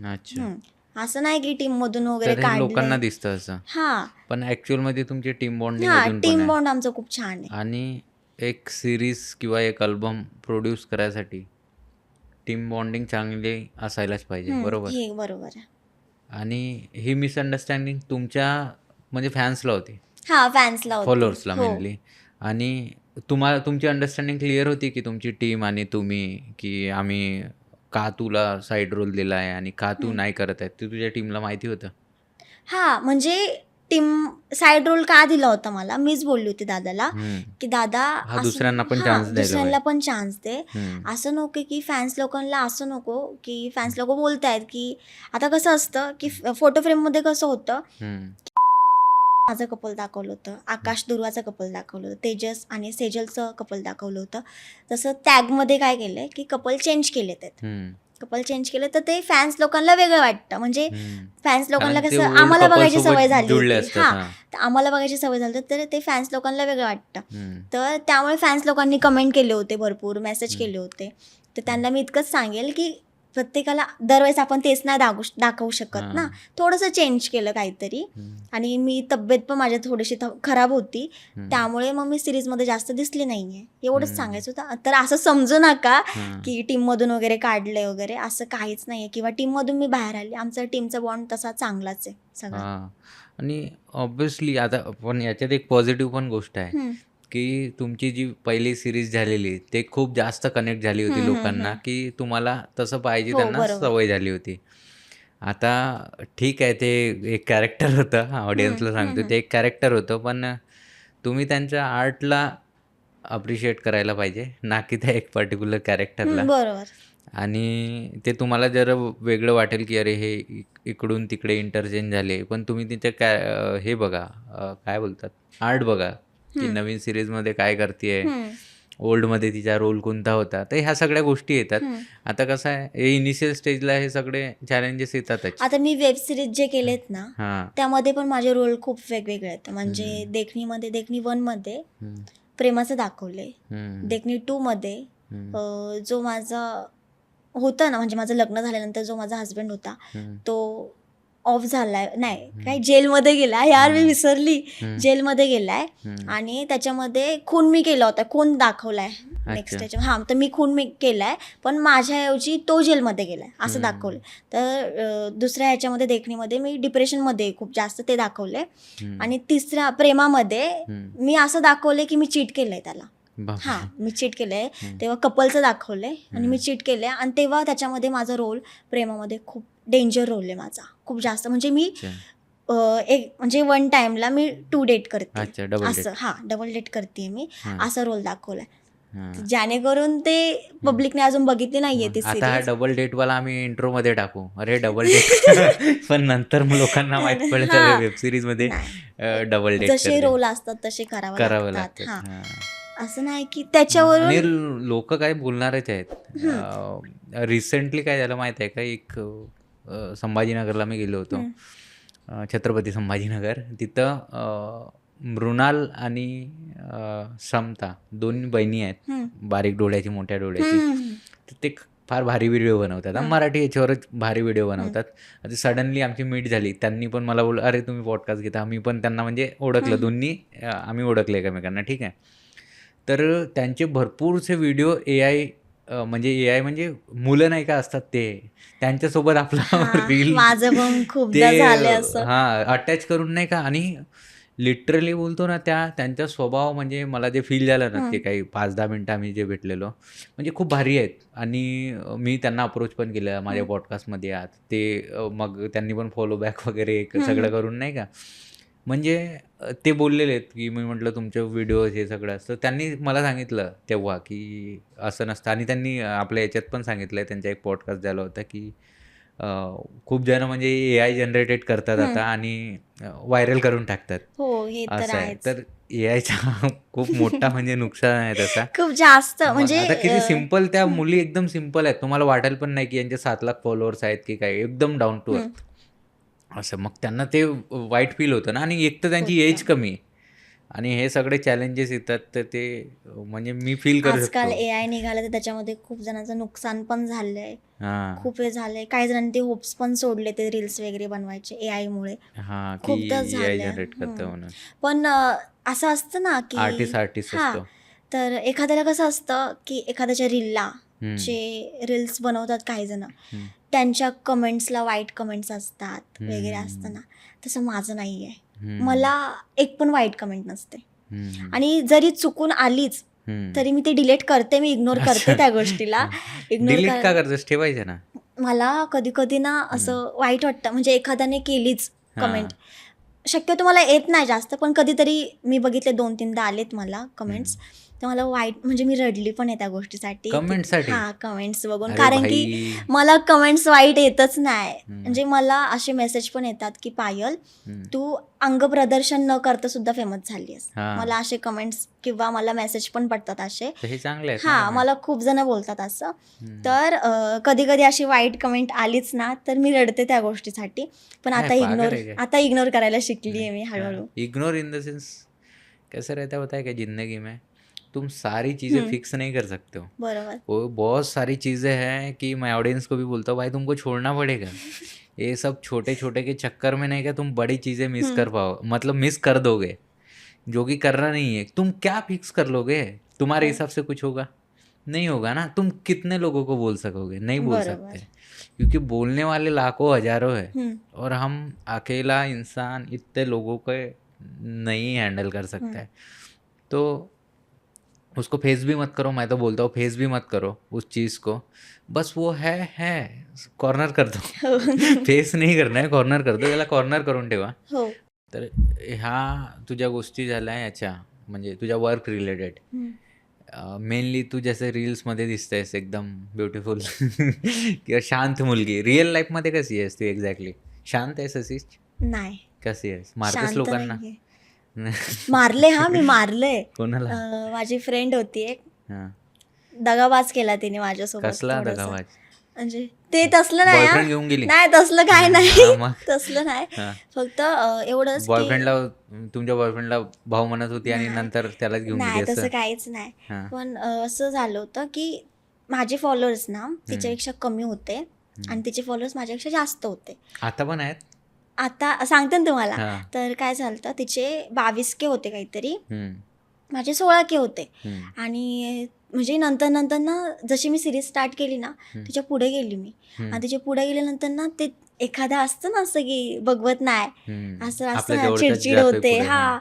[SPEAKER 2] अच्छा.
[SPEAKER 1] असं नाही की टीम मधून वगैरे
[SPEAKER 2] तर हे लोकांना
[SPEAKER 1] काढलंय.
[SPEAKER 2] दिसतं असं,
[SPEAKER 1] हा
[SPEAKER 2] पण ऍक्च्युअल मध्ये तुमची टीम बॉन्डिंग
[SPEAKER 1] हा
[SPEAKER 2] अजून पण
[SPEAKER 1] टीम
[SPEAKER 2] आहे.
[SPEAKER 1] बॉन्ड आमचं खूप छान आहे.
[SPEAKER 2] आणि एक सिरीज किंवा एक अल्बम प्रोड्यूस करायसाठी टीम बॉन्डिंग चांगली असायलाच पाहिजे, बरोबर.
[SPEAKER 1] हे बरोबर आहे.
[SPEAKER 2] आणि ही मिसअंडरस्टँडिंग तुमच्या म्हणजे फॅन्सला होती,
[SPEAKER 1] हा फॅन्सला होती.
[SPEAKER 2] फॉलोअर्सला
[SPEAKER 1] हो.
[SPEAKER 2] मेनली. आणि तुमची अंडरस्टँडिंग क्लिअर होती की तुमची टीम आणि तुम्ही, की आम्ही का तुला साईड रोल दिला आहे आणि का तू नाही करत आहे, ते तुझ्या टीमला माहिती होतं?
[SPEAKER 1] हा म्हणजे टीम साईड रोल का दिला होता मला, मीच बोलली होती दादाला की दादा
[SPEAKER 2] हा दुसऱ्यांना पण चान्स द्यायला
[SPEAKER 1] दुसऱ्यांना पण चान्स दे. असं नको की फॅन्स लोकांना असं नको की फॅन्स लोक बोलतायत की, आता कसं असतं की फोटो फ्रेममध्ये कसं होतं, माझं कपल दाखवलं होतं, आकाश दुर्वाचं कपल दाखवलं होतं, तेजस आणि सेजलचं कपल दाखवलं होतं. तसं टॅगमध्ये काय केलंय की कपल चेंज केले तर ते फॅन्स लोकांना वेगळं वाटतं. म्हणजे फॅन्स लोकांना
[SPEAKER 2] कारण ते
[SPEAKER 1] कसं
[SPEAKER 2] old
[SPEAKER 1] आम्हाला
[SPEAKER 2] couple
[SPEAKER 1] बघायची
[SPEAKER 2] सोबत
[SPEAKER 1] सवय झाली
[SPEAKER 2] जुळले
[SPEAKER 1] होती.
[SPEAKER 2] असतात.
[SPEAKER 1] तर आम्हाला बघायची सवय झाली होती, तर ते फॅन्स लोकांना वेगळं वाटतं. तर त्यामुळे फॅन्स लोकांनी कमेंट केले होते, भरपूर मेसेज केले होते. तर त्यांना मी इतकंच सांगेल की प्रत्येकाला दरवेळेस आपण तेच नाही दाखवू शकत ना, थोडंसं चेंज केलं काहीतरी. आणि मी तब्येत पण माझ्या थोडीशी खराब होती, त्यामुळे मग मी सिरीजमध्ये जास्त दिसली नाहीये, एवढंच सांगायचं होतं. तर असं समजू नका की टीममधून वगैरे काढलंय वगैरे, असं काहीच नाहीये. किंवा टीममधून मी बाहेर आली, आमचा टीमचा बॉन्ड तसा चांगलाच आहे सगळा.
[SPEAKER 2] आणि ऑब्व्हियसली आता पण याच्यात एक पॉझिटिव्ह पण गोष्ट आहे की तुमची जी पहिली सिरीज झालेली ते खूप जास्त कनेक्ट झाली होती लोकांना, की तुम्हाला तसं पाहिजे
[SPEAKER 1] हो
[SPEAKER 2] त्यांना
[SPEAKER 1] बरोबर.
[SPEAKER 2] सवय झाली होती. आता ठीक आहे, ते एक कॅरेक्टर होतं, ऑडियन्सला सांगतो ते एक कॅरेक्टर होतं, पण तुम्ही त्यांच्या आर्टला अप्रिशिएट करायला पाहिजे, ना की त्या एक पर्टिक्युलर कॅरेक्टरला.
[SPEAKER 1] बरोबर.
[SPEAKER 2] आणि ते तुम्हाला जर वेगळं वाटेल की अरे हे इकडून तिकडे इंटरचेंज झाले, पण तुम्ही तिथे हे बघा, काय बोलतात, आर्ट बघा, की
[SPEAKER 1] हम्म.
[SPEAKER 2] नवीन सिरीजमध्ये काय करते,
[SPEAKER 1] हम्म.
[SPEAKER 2] ओल्डमध्ये तिचा रोल कोणता होता, तर ह्या सगळ्या गोष्टी येतात.
[SPEAKER 1] हम्म.
[SPEAKER 2] आता कसं आहे, हे इनिशियल स्टेजला हे सगळे चॅलेंजेस येतातच.
[SPEAKER 1] आता मी वेब सिरीज जे केलेत ना
[SPEAKER 2] हां.
[SPEAKER 1] त्यामध्ये पण माझे रोल खूप वेगवेगळे आहेत. म्हणजे देखणी 1 मध्ये
[SPEAKER 2] हम्म.
[SPEAKER 1] प्रेमाचं दाखवले.
[SPEAKER 2] हम्म.
[SPEAKER 1] देखणी 2 मध्ये
[SPEAKER 2] हम्म.
[SPEAKER 1] जो माझा होता ना, म्हणजे माझं लग्न झाल्यानंतर जो माझा हस्बंड होता
[SPEAKER 2] हम्म.
[SPEAKER 1] तो ऑफ झालाय, नाही काय जेलमध्ये गेलाय, यार मी विसरली, जेलमध्ये गेलाय.
[SPEAKER 2] हम्म.
[SPEAKER 1] आणि त्याच्यामध्ये खून मी केला होता, खून दाखवलाय नेक्स्ट
[SPEAKER 2] अच्छा.
[SPEAKER 1] त्याच्या. हां, तर मी खून केलाय, पण माझ्याऐवजी तो जेलमध्ये गेलाय असं दाखवलं. तर दुसऱ्या ह्याच्यामध्ये देखणीमध्ये मी डिप्रेशनमध्ये खूप जास्त ते दाखवले. आणि तिसऱ्या प्रेमामध्ये मी असं दाखवले की मी चीट केलंय त्याला.
[SPEAKER 2] बापरे.
[SPEAKER 1] हां, मी चीट केलंय. तेव्हा कपलचं दाखवलंय आणि मी चीट केलंय. आणि तेव्हा त्याच्यामध्ये माझा रोल प्रेमामध्ये खूप डेंजर रोल आहे माझा, खूप जास्त. म्हणजे मी
[SPEAKER 2] अच्छा.
[SPEAKER 1] एक म्हणजे 1 टाइमला मी 2 डेट करते
[SPEAKER 2] अच्छा, डबल डेट.
[SPEAKER 1] असं. हां, डबल डेट करते मी,
[SPEAKER 2] हां.
[SPEAKER 1] असा रोल दाखवलाय.
[SPEAKER 2] हां.
[SPEAKER 1] ज्याणेकरून ते पब्लिकने अजून बघितली नाहीये ती
[SPEAKER 2] आता हा
[SPEAKER 1] सिरीज.
[SPEAKER 2] डबल डेटवाला आम्ही इंट्रोमध्ये टाकू, अरे डबल डेट. पण नंतर मग लोकांना माहीत पडेल तर वेब सिरीजमध्ये डबल डेट
[SPEAKER 1] जसे रोल असतात तसे
[SPEAKER 2] करावं
[SPEAKER 1] करावं लागतात.
[SPEAKER 2] लागतं.
[SPEAKER 1] हां,
[SPEAKER 2] हां.
[SPEAKER 1] असं नाही की
[SPEAKER 2] आणि
[SPEAKER 1] त्याच्यावरून.
[SPEAKER 2] लोक काय बोलणारच आहेत. रिसेंटली काय झालं माहीत आहे का, एक संभाजीनगरला मी गेलो होतो, छत्रपती संभाजीनगर. तिथं मृणाल आणि समता 2 बहिणी आहेत, बारीक डोळ्याची मोठ्या डोळ्याची. तर ते फार भारी व्हिडिओ बनवतात, मराठी याच्यावरच भारी व्हिडिओ बनवतात. आता सडनली आमची मीट झाली, त्यांनी पण मला बोललं अरे तुम्ही पॉडकास्ट घेता, मी पण त्यांना म्हणजे ओळखलं, दोन्ही आम्ही ओळखले एकमेकांना, ठीक आहे. तर त्यांचे भरपूरसे व्हिडिओ ए आय म्हणजे मुलं नाही का असतात ते, त्यांच्यासोबत आपला रील
[SPEAKER 1] माझं पण
[SPEAKER 2] ते
[SPEAKER 1] खूपदा झालंय असं.
[SPEAKER 2] हां अटॅच करून नाही का. आणि लिटरली बोलतो ना, त्यांचा स्वभाव म्हणजे मला जे फील झालं ना, ते काही 5-10 मिनटं आम्ही जे भेटलेलो, म्हणजे खूप भारी आहेत. आणि मी त्यांना अप्रोच पण केलं माझ्या पॉडकास्टमध्ये आत. ते मग त्यांनी पण फॉलो बॅक वगैरे सगळं करून नाही का. म्हणजे ते बोललेले आहेत की मी म्हटलं तुमचे व्हिडिओज हे सगळं असतं. त्यांनी मला सांगितलं तेव्हा की असं नसतं. आणि त्यांनी आपल्या याच्यात पण सांगितलं, त्यांचा एक पॉडकास्ट झाला होता की खूप जण म्हणजे AI जनरेटेड करतात आता आणि व्हायरल करून टाकतात.
[SPEAKER 1] हो, हे तर
[SPEAKER 2] असं आहे.
[SPEAKER 1] आहेच.
[SPEAKER 2] तर AIचा खूप मोठा म्हणजे नुकसान आहे तसा.
[SPEAKER 1] खूप जास्त
[SPEAKER 2] मग
[SPEAKER 1] म्हणजे
[SPEAKER 2] आता किती सिंपल त्या मुली, एकदम सिंपल आहेत. तुम्हाला वाटेल पण नाही की यांचे 7 लाख फॉलोअर्स आहेत की काय, एकदम डाऊन टू अर्थ असं. मग त्यांना ते वाईट फील होतं ना. आणि एक तर त्यांची एज
[SPEAKER 1] होतं.
[SPEAKER 2] कमी आणि हे सगळे चॅलेंजेस येतात, तर ते म्हणजे मी फील करू
[SPEAKER 1] आजकाल
[SPEAKER 2] शकतो.
[SPEAKER 1] AI निघालं तर त्याच्यामध्ये खूप जणांचं नुकसान पण झालंय.
[SPEAKER 2] हां.
[SPEAKER 1] खूप हे झालंय. काही जणांनी ते होप्स पण सोडले ते रील्स वगैरे बनवायचे AI मुळे.
[SPEAKER 2] हां, की
[SPEAKER 1] खूपदा
[SPEAKER 2] AI
[SPEAKER 1] झालंय.
[SPEAKER 2] जनरेट करतं म्हणून.
[SPEAKER 1] पण असं असतं ना की
[SPEAKER 2] आर्टिस्ट
[SPEAKER 1] हां,
[SPEAKER 2] असतो.
[SPEAKER 1] तर एखाद्याला कसं असतं की एखाद्याच्या रीलला
[SPEAKER 2] हं.
[SPEAKER 1] जे रील्स बनवतात काही जण,
[SPEAKER 2] हं.
[SPEAKER 1] त्यांच्या कमेंट्सला वाईट कमेंट्स असतात वगैरे
[SPEAKER 2] हं.
[SPEAKER 1] असतं ना. तसं माझं नाही आहे.
[SPEAKER 2] हं.
[SPEAKER 1] मला एक पण वाईट कमेंट नसते.
[SPEAKER 2] हं.
[SPEAKER 1] आणि जरी चुकून आलीच
[SPEAKER 2] हं.
[SPEAKER 1] तरी मी ते डिलीट करते, मी इग्नोर करते त्या गोष्टीला. इग्नोर
[SPEAKER 2] डिलीट का करतेस? ठेवायचं ना.
[SPEAKER 1] मला कधी कधी ना असं वाईट वाटतं, म्हणजे एखाद्याने केलीच
[SPEAKER 2] हां.
[SPEAKER 1] कमेंट, शक्यतो मला येत नाही जास्त, पण कधीतरी मी बघितले 2-3दा आलेत मला कमेंट्स, तर मला वाईट म्हणजे मी रडली पण आहे त्या गोष्टीसाठी की
[SPEAKER 2] कमेंटसाठी?
[SPEAKER 1] हां, कमेंट्स बघून.
[SPEAKER 2] अरे
[SPEAKER 1] कारण की
[SPEAKER 2] भाई!
[SPEAKER 1] मला कमेंट्स वाईट येतच नाही. म्हणजे मला असे मेसेज पण येतात की पायल तू अंगप्रदर्शन न करता सुद्धा फेमस झाली आहेस.
[SPEAKER 2] हां.
[SPEAKER 1] मला असे कमेंट्स किंवा मला मेसेज पण पडतात असे.
[SPEAKER 2] तर हे चांगले आहेत ना
[SPEAKER 1] हां,
[SPEAKER 2] comment.
[SPEAKER 1] मला खूप जण बोलतात असं. तर कधी कधी अशी वाईट कमेंट आलीच ना तर मी रडते त्या गोष्टीसाठी. पण
[SPEAKER 2] काय पागल आहे क्या?
[SPEAKER 1] आता इग्नोर करायला शिकली आहे मी हळूहळू.
[SPEAKER 2] इग्नोर इन द सेंस कैसा रहता होता है क्या जिंदगी में, तुम सारी चीज़ें फिक्स नहीं कर सकते हो.
[SPEAKER 1] बरोबर.
[SPEAKER 2] वो बहुत सारी चीज़ें हैं कि मैं ऑडियंस को भी बोलता हूँ भाई तुमको छोड़ना पड़ेगा. ये सब छोटे छोटे के चक्कर में नहीं, क्या तुम बड़ी चीज़ें मिस कर पाओ, मतलब मिस कर दोगे, जो कि करना नहीं है. तुम क्या फिक्स कर लोगे, तुम्हारे हिसाब से कुछ होगा नहीं होगा ना. तुम कितने लोगों को बोल सकोगे, नहीं बोल
[SPEAKER 1] बरोबर.
[SPEAKER 2] सकते, क्योंकि बोलने वाले लाखों हजारों है
[SPEAKER 1] हम्म.
[SPEAKER 2] और हम अकेला इंसान इतने लोगों को नहीं हैंडल कर सकता है. तो उसको फेस भी मत करो. मैं तो बोलता हूँ फेस भी मत करो उस चीज़ को. बस वो है कॉर्नर कर दो. फेस नाही करणार आहे, कॉर्नर कर दो. याला कॉर्नर करून ठेवा.
[SPEAKER 1] हो.
[SPEAKER 2] तर ह्या तुझ्या गोष्टी झाल्या याच्या म्हणजे तुझ्या वर्क रिलेटेड. मेनली तू जसं रील्समध्ये दिसतेस एकदम ब्युटिफुल किंवा शांत मुलगी. रिअल लाईफमध्ये कशी आहेस तू एक्झॅक्टली? शांत आहेस अशीच?
[SPEAKER 1] नाही,
[SPEAKER 2] कशी आहेस? मारतेस
[SPEAKER 1] शांत
[SPEAKER 2] लोकांना?
[SPEAKER 1] नाहीये. मारले, हा मी मारले.
[SPEAKER 2] कोणाला?
[SPEAKER 1] माझी फ्रेंड होती एक,
[SPEAKER 2] हां.
[SPEAKER 1] दगाबाज केला तिने माझ्यासोबत
[SPEAKER 2] कसला
[SPEAKER 1] थोडासा.
[SPEAKER 2] दगाबाज?
[SPEAKER 1] म्हणजे ते तसलं नाही
[SPEAKER 2] बॉयफ्रेंड
[SPEAKER 1] हा.
[SPEAKER 2] घेऊन गेली?
[SPEAKER 1] नाही तसलं काय नाही.
[SPEAKER 2] हां, मग?
[SPEAKER 1] तसलं नाही.
[SPEAKER 2] हां.
[SPEAKER 1] फक्त एवढंच की
[SPEAKER 2] बॉयफ्रेंडला तुमच्या बॉयफ्रेंडला भाऊ म्हणत होती आणि
[SPEAKER 1] नाही,
[SPEAKER 2] नंतर त्यालाच घेऊन गेली
[SPEAKER 1] नाही
[SPEAKER 2] असं?
[SPEAKER 1] तसं काहीच नाही.
[SPEAKER 2] हां.
[SPEAKER 1] पण असं झालं होतं की माझे फॉलोअर्स ना तिच्यापेक्षा कमी होते आणि तिचे फॉलोअर्स माझ्यापेक्षा जास्त होते.
[SPEAKER 2] आता पण आहेत?
[SPEAKER 1] आता सांगते ना तुम्हाला.
[SPEAKER 2] हां.
[SPEAKER 1] तर काय झालं, तिचे 22K होते काहीतरी,
[SPEAKER 2] हं,
[SPEAKER 1] माझे 16K होते.
[SPEAKER 2] हं,
[SPEAKER 1] आणि म्हणजे नंतर नंतर ना जशी मी सिरीज स्टार्ट केली ना तिच्या पुढे गेली मी.
[SPEAKER 2] हं.
[SPEAKER 1] आणि तिच्या पुढे गेल्यानंतर ना ते एखादा असतं ना असं की बघवत नाही,
[SPEAKER 2] हं.
[SPEAKER 1] असं
[SPEAKER 2] आपल्या
[SPEAKER 1] असतं ना,
[SPEAKER 2] जवळचाच
[SPEAKER 1] चिडचिड
[SPEAKER 2] जातोय
[SPEAKER 1] होते.
[SPEAKER 2] पुढे.
[SPEAKER 1] हा,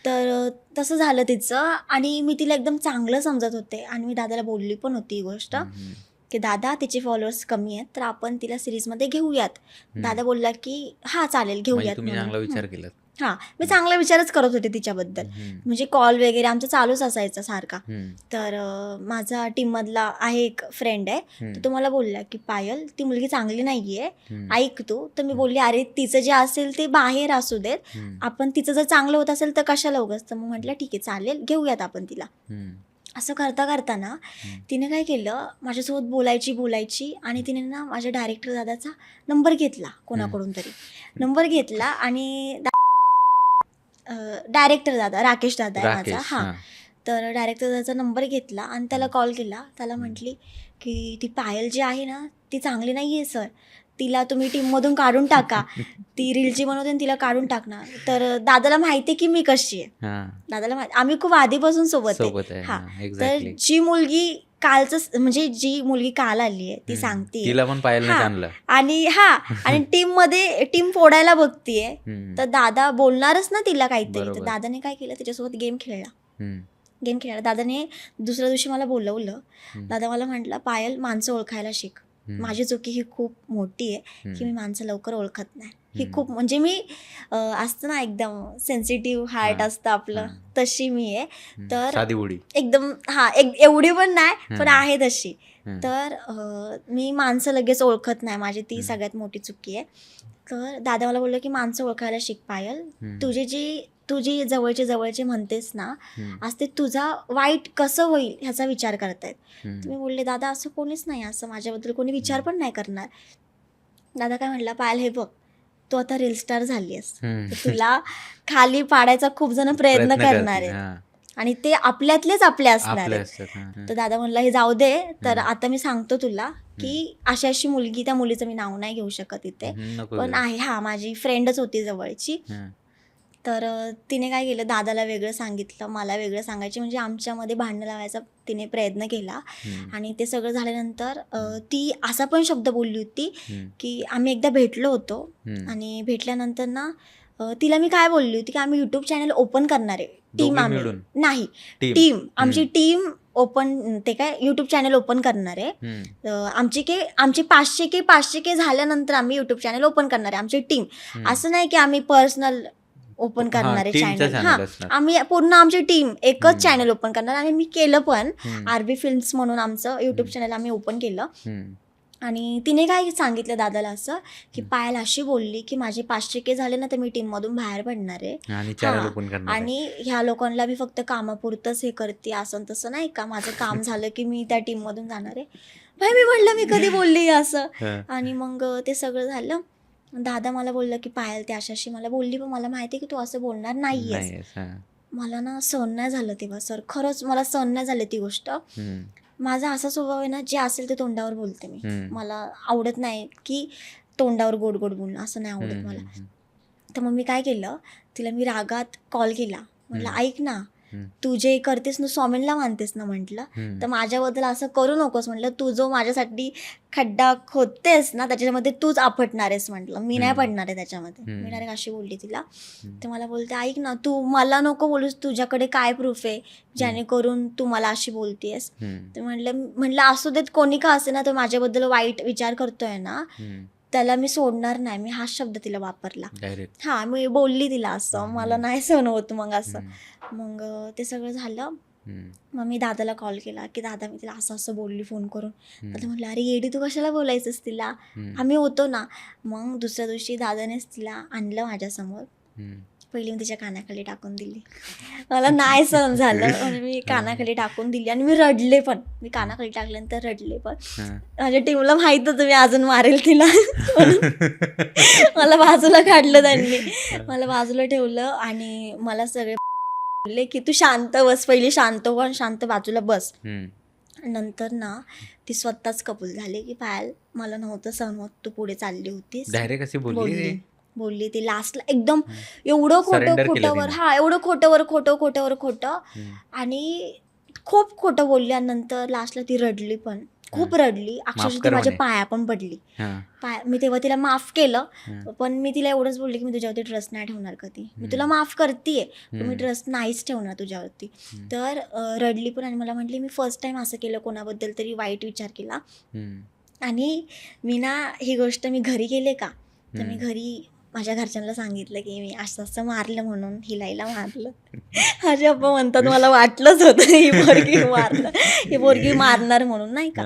[SPEAKER 1] तर तसं झालं तिचं. आणि मी तिला एकदम चांगलं समजत होते आणि मी दादाला बोलली पण होती ही गोष्ट
[SPEAKER 2] हं.
[SPEAKER 1] की दादा तिचे फॉलोअर्स कमी आहेत तर आपण तिला सिरीजमध्ये घेऊयात. दादा बोलला की हा चालेल
[SPEAKER 2] म्हणजे
[SPEAKER 1] घेऊयात
[SPEAKER 2] तुम्ही
[SPEAKER 1] म्हणून.
[SPEAKER 2] चांगला विचार केलात.
[SPEAKER 1] हां, मी चांगला विचारच करत होते तिच्याबद्दल.
[SPEAKER 2] हं,
[SPEAKER 1] म्हणजे कॉल वगैरे आमचा चालूच असायचा सारखा.
[SPEAKER 2] हं,
[SPEAKER 1] तर माझा टीममधला आहे एक फ्रेंड आहे, तर तो मला बोलला की पायल ती मुलगी चांगली नाही आहे,
[SPEAKER 2] हं,
[SPEAKER 1] ऐक तू. तर मी बोलली अरे तिचं जे असेल ते बाहेर असू देत,
[SPEAKER 2] हं,
[SPEAKER 1] आपण तिचं जर चांगलं होत असेल तर कशाला उगाच. तर मग म्हटलं ठीक आहे चालेल घेऊयात आपण तिला.
[SPEAKER 2] हं,
[SPEAKER 1] असं करता करताना तिने काय केलं, माझ्यासोबत बोलायची आणि तिने ना माझ्या डायरेक्टर दादाचा नंबर घेतला कोणाकडून तरी. नंबर घेतला आणि डायरेक्टर दादा, राकेश दादा आहे माझा.
[SPEAKER 2] राकेश.
[SPEAKER 1] हां,
[SPEAKER 2] हां.
[SPEAKER 1] तर डायरेक्टर दादाचा नंबर घेतला आणि त्याला कॉल केला. त्याला म्हटली की ती पायल जी आहे ना ती चांगली नाही आहे सर, तिला तुम्ही टीममधून काढून टाका. ती रीलची बनवते आणि तिला काढून टाकणार. तर दादाला माहिती आहे की मी कशी आहे.
[SPEAKER 2] हां.
[SPEAKER 1] दादाला माहिती, आम्ही खूप आधीपासून सोबत
[SPEAKER 2] सोबत आहे.
[SPEAKER 1] हां,
[SPEAKER 2] हां,
[SPEAKER 1] तर
[SPEAKER 2] एक्झॅक्टली.
[SPEAKER 1] जी मुलगी कालचं म्हणजे जी मुलगी काल आली आहे ती सांगते
[SPEAKER 2] तिला पण पायलनेच आणलं.
[SPEAKER 1] आणि आणि टीम फोडायला बघतीये.
[SPEAKER 2] हं,
[SPEAKER 1] तर दादा बोलणारच ना तिला काहीतरी. तर
[SPEAKER 2] बरोबर.
[SPEAKER 1] दादाने काय केलं, तिच्यासोबत गेम खेळला.
[SPEAKER 2] हं,
[SPEAKER 1] दादाने दुसऱ्या दिवशी मला बोलवलं.
[SPEAKER 2] हं.
[SPEAKER 1] दादा मला म्हटलं पायल माणसं ओळखायला शिक. माझी चुकी ही खूप मोठी आहे की मी माणसं लवकर ओळखत नाही. ही खूप म्हणजे मी असतं ना एकदम सेन्सिटिव्ह हार्ट असतं आपलं, तशी मी आहे. तर
[SPEAKER 2] साधी उडी.
[SPEAKER 1] एकदम एवढी पण नाही पण आहे तशी. तर मी माणसं लगेच ओळखत नाही, माझी ती सगळ्यात मोठी चुकी आहे. तर दादा मला बोललो की माणसं ओळखायला शिक पायल. तू जी जवळचे म्हणतेस ना, आज ते तुझा वाईट कसं होईल ह्याचा विचार करतायत. तुम्ही बोलले दादा असं कोणीच नाही, असं माझ्याबद्दल कोणी विचार पण नाही करणार. दादा काय म्हटला, पायल हे बघ तू आता रील स्टार झाली आहेस, तर तुला खाली पाडायचा खूप जण प्रयत्न करणार आहेत आणि ते आपल्यातलेच आपले असणार आहेत. तर दादा म्हणला हे जाऊ दे, तर आता मी सांगतो तुला की अशी मुलगी, त्या मुलीचं मी नाव नाही घेऊ शकत इथे, पण आहे माझी फ्रेंडच होती जवळची. तर तिने काय केलं, दादाला वेगळं सांगितलं, मला वेगळं सांगायची, म्हणजे आमच्यामध्ये भांडणं लावायचा तिने प्रयत्न केला. आणि ते सगळं झाल्यानंतर ती असा पण शब्द बोलली होती की आम्ही एकदा भेटलो होतो आणि भेटल्यानंतर ना तिला मी काय बोलली होती की आम्ही यूट्यूब चॅनल ओपन करणार आहे. टीम आमची टीम ओपन, ते काय यूट्यूब चॅनल ओपन करणार आहे. आमचे 500K झाल्यानंतर आम्ही यूट्यूब चॅनल ओपन करणार आहे, आमची टीम. असं नाही की आम्ही पर्सनल ओपन करणार आहे चॅनल. आम्ही पूर्ण आमची टीम एकच चॅनल ओपन करणार. आणि मी केलं पण, RB फिल्म्स म्हणून आमचं यूट्यूब चॅनल आम्ही ओपन केलं. आणि तिने काय सांगितलं दादाला असं की पायल अशी बोलली की माझे 500K झाले ना तर मी टीम मधून बाहेर पडणार आहे आणि ह्या लोकांना मी फक्त कामापुरतंच हे करते, असं तसं नाही का, माझं काम झालं की मी त्या टीम मधून जाणार आहे. भाई मी म्हटलं मी कधी बोलली असं. आणि मग ते सगळं झालं. दादा मला बोललं की पायल ते अशाशी मला बोलली, पण मला माहिती की तू असं बोलणार नाहीयेस. मला ना सहन नाही झालं तेव्हा सर, खरंच मला सहन नाही झाली ती गोष्ट. माझा असा स्वभाव आहे ना, जे असेल ते तोंडावर बोलते मी. मला आवडत नाही की तोंडावर गोड गोड बोलणं, असं नाही आवडत मला. तर मग मी काय केलं, तिला मी रागात कॉल केला. म्हटलं ऐक ना, तू जे करतेस ना, स्वामींना मानतेस ना म्हटलं, तर माझ्याबद्दल असं करू नकोस म्हटलं. तू जो माझ्यासाठी खड्डा खोदतेस ना त्याच्यामध्ये तूच आपटणार आहेस म्हटलं, मी नाही पडणार आहे त्याच्यामध्ये. मी डायरेक्ट अशी बोलली तिला. तर मला बोलते ऐक ना, तू मला नको बोलूस, तुझ्याकडे काय प्रूफ आहे जेणेकरून तू मला अशी बोलतेस. तर म्हटलं असू देत, कोणी का असे ना, तो माझ्याबद्दल वाईट विचार करतोय ना, त्याला मी सोडणार नाही. मी हाच शब्द तिला वापरला. मी बोलली तिला असं, मला नाही सहन होत मग असं. मग ते सगळं झालं
[SPEAKER 2] हम्म.
[SPEAKER 1] मग मी दादाला कॉल केला की दादा मी तिला असं असं बोलली फोन करून.
[SPEAKER 2] हम्म.
[SPEAKER 1] दादा म्हटलं अरे येडी तू कशाला बोलायचंस तिला,
[SPEAKER 2] हम्म.
[SPEAKER 1] आम्ही होतो ना. मग दुसऱ्या दिवशी दादानेच तिला आणलं माझ्यासमोर.
[SPEAKER 2] हम्म.
[SPEAKER 1] पहिली मी तिच्या कानाखाली टाकून दिली. मला नाही सहन झालं म्हणजे मी कानाखाली टाकून दिली आणि मी रडले पण. मी कानाखाली टाकल्यानंतर रडले पण.
[SPEAKER 2] हा.
[SPEAKER 1] माझ्या टीमला माहित होतं मी अजून मारेल तिला म्हणून मला बाजूला काढलं त्यांनी. मला बाजूला ठेवलं आणि मला सगळे बोलले की तू शांत बस, पहिली शांत हो आणि शांत बाजूला बस.
[SPEAKER 2] हम्म.
[SPEAKER 1] नंतर ना ती स्वतःच कबूल झाली की पायल मला नव्हतं सहन होत, तू पुढे चालली होतीस.
[SPEAKER 2] डायरेक्ट अशी बोलली
[SPEAKER 1] बोलली बोलली ती लास्टला एकदम एवढं
[SPEAKER 2] Surrender
[SPEAKER 1] खोटं
[SPEAKER 2] केलं
[SPEAKER 1] खोटंवर,
[SPEAKER 2] तिने.
[SPEAKER 1] हा एवढं खोटंवर खोटं
[SPEAKER 2] हम्म.
[SPEAKER 1] आणि खूप खोटं बोलली. आणि नंतर लास्टला ती रडली पण, खूप रडली. अक्षरशः ती
[SPEAKER 2] कर
[SPEAKER 1] माझ्या
[SPEAKER 2] म्हणे.
[SPEAKER 1] पाया पण पडली.
[SPEAKER 2] हा.
[SPEAKER 1] मी तेव्हा तिला माफ केलं.
[SPEAKER 2] हा.
[SPEAKER 1] पण मी तिला एवढंच बोलली की मी तुझ्यावरती ट्रस्ट नाही ठेवणार कधी. मी तुला माफ करतेय पण मी ट्रस्ट नाहीच ठेवणार तुझ्यावरती. तर रडली पण आणि मला म्हटली मी फर्स्ट टाइम असं केलं कोणाबद्दल तरी वाईट विचार केला.
[SPEAKER 2] हम्म.
[SPEAKER 1] आणि मी ना ही गोष्ट मी घरी केले का, तर मी घरी माझ्या घरच्यांना सांगितलं की मी असं असं मारलं म्हणून हिला मारलं. माझे पप्पा म्हणतात मला वाटलंच होतं ही पोरगी मारणार म्हणून, नाही का.